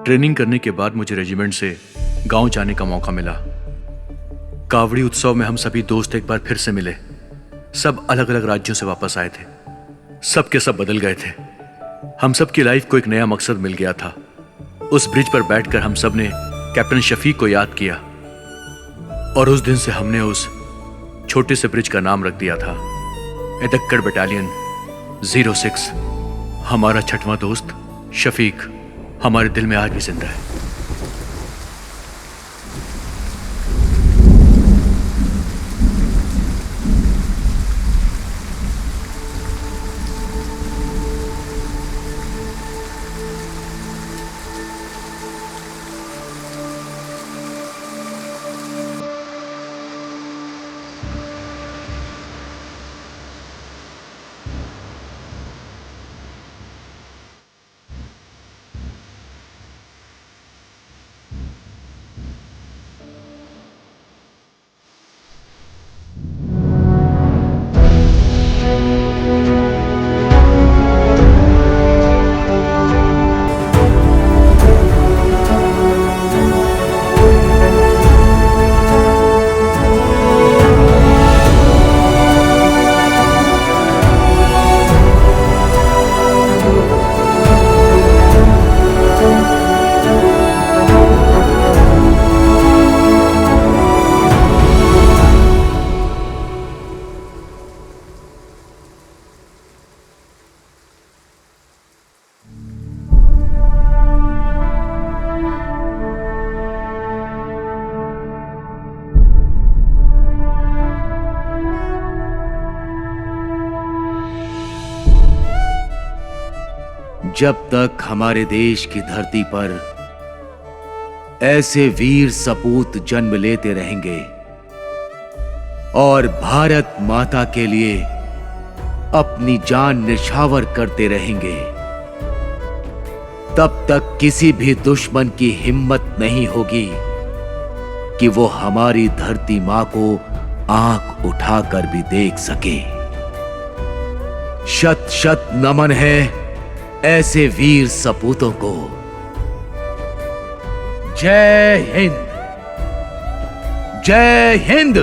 A: ट्रेनिंग करने के बाद मुझे रेजिमेंट से गांव जाने का मौका मिला। कावड़ी उत्सव में हम सभी दोस्त एक बार फिर से मिले। सब अलग अलग राज्यों से वापस आए थे। सब के सब बदल गए थे। हम सब की लाइफ को एक नया मकसद मिल गया था। उस ब्रिज पर बैठकर हम सब ने कैप्टन शफीक को याद किया और उस दिन से हमने उस छोटे से ब्रिज का नाम रख दिया था एडक्कड़ बटालियन 06। हमारा छठवां दोस्त शफीक हमारे दिल में आज भी जिंदा है।
M: जब तक हमारे देश की धरती पर ऐसे वीर सपूत जन्म लेते रहेंगे और भारत माता के लिए अपनी जान निछावर करते रहेंगे, तब तक किसी भी दुश्मन की हिम्मत नहीं होगी कि वो हमारी धरती मां को आंख उठाकर भी देख सके। शत शत नमन है ऐसे वीर सपूतों को। जय हिंद, जय हिंद।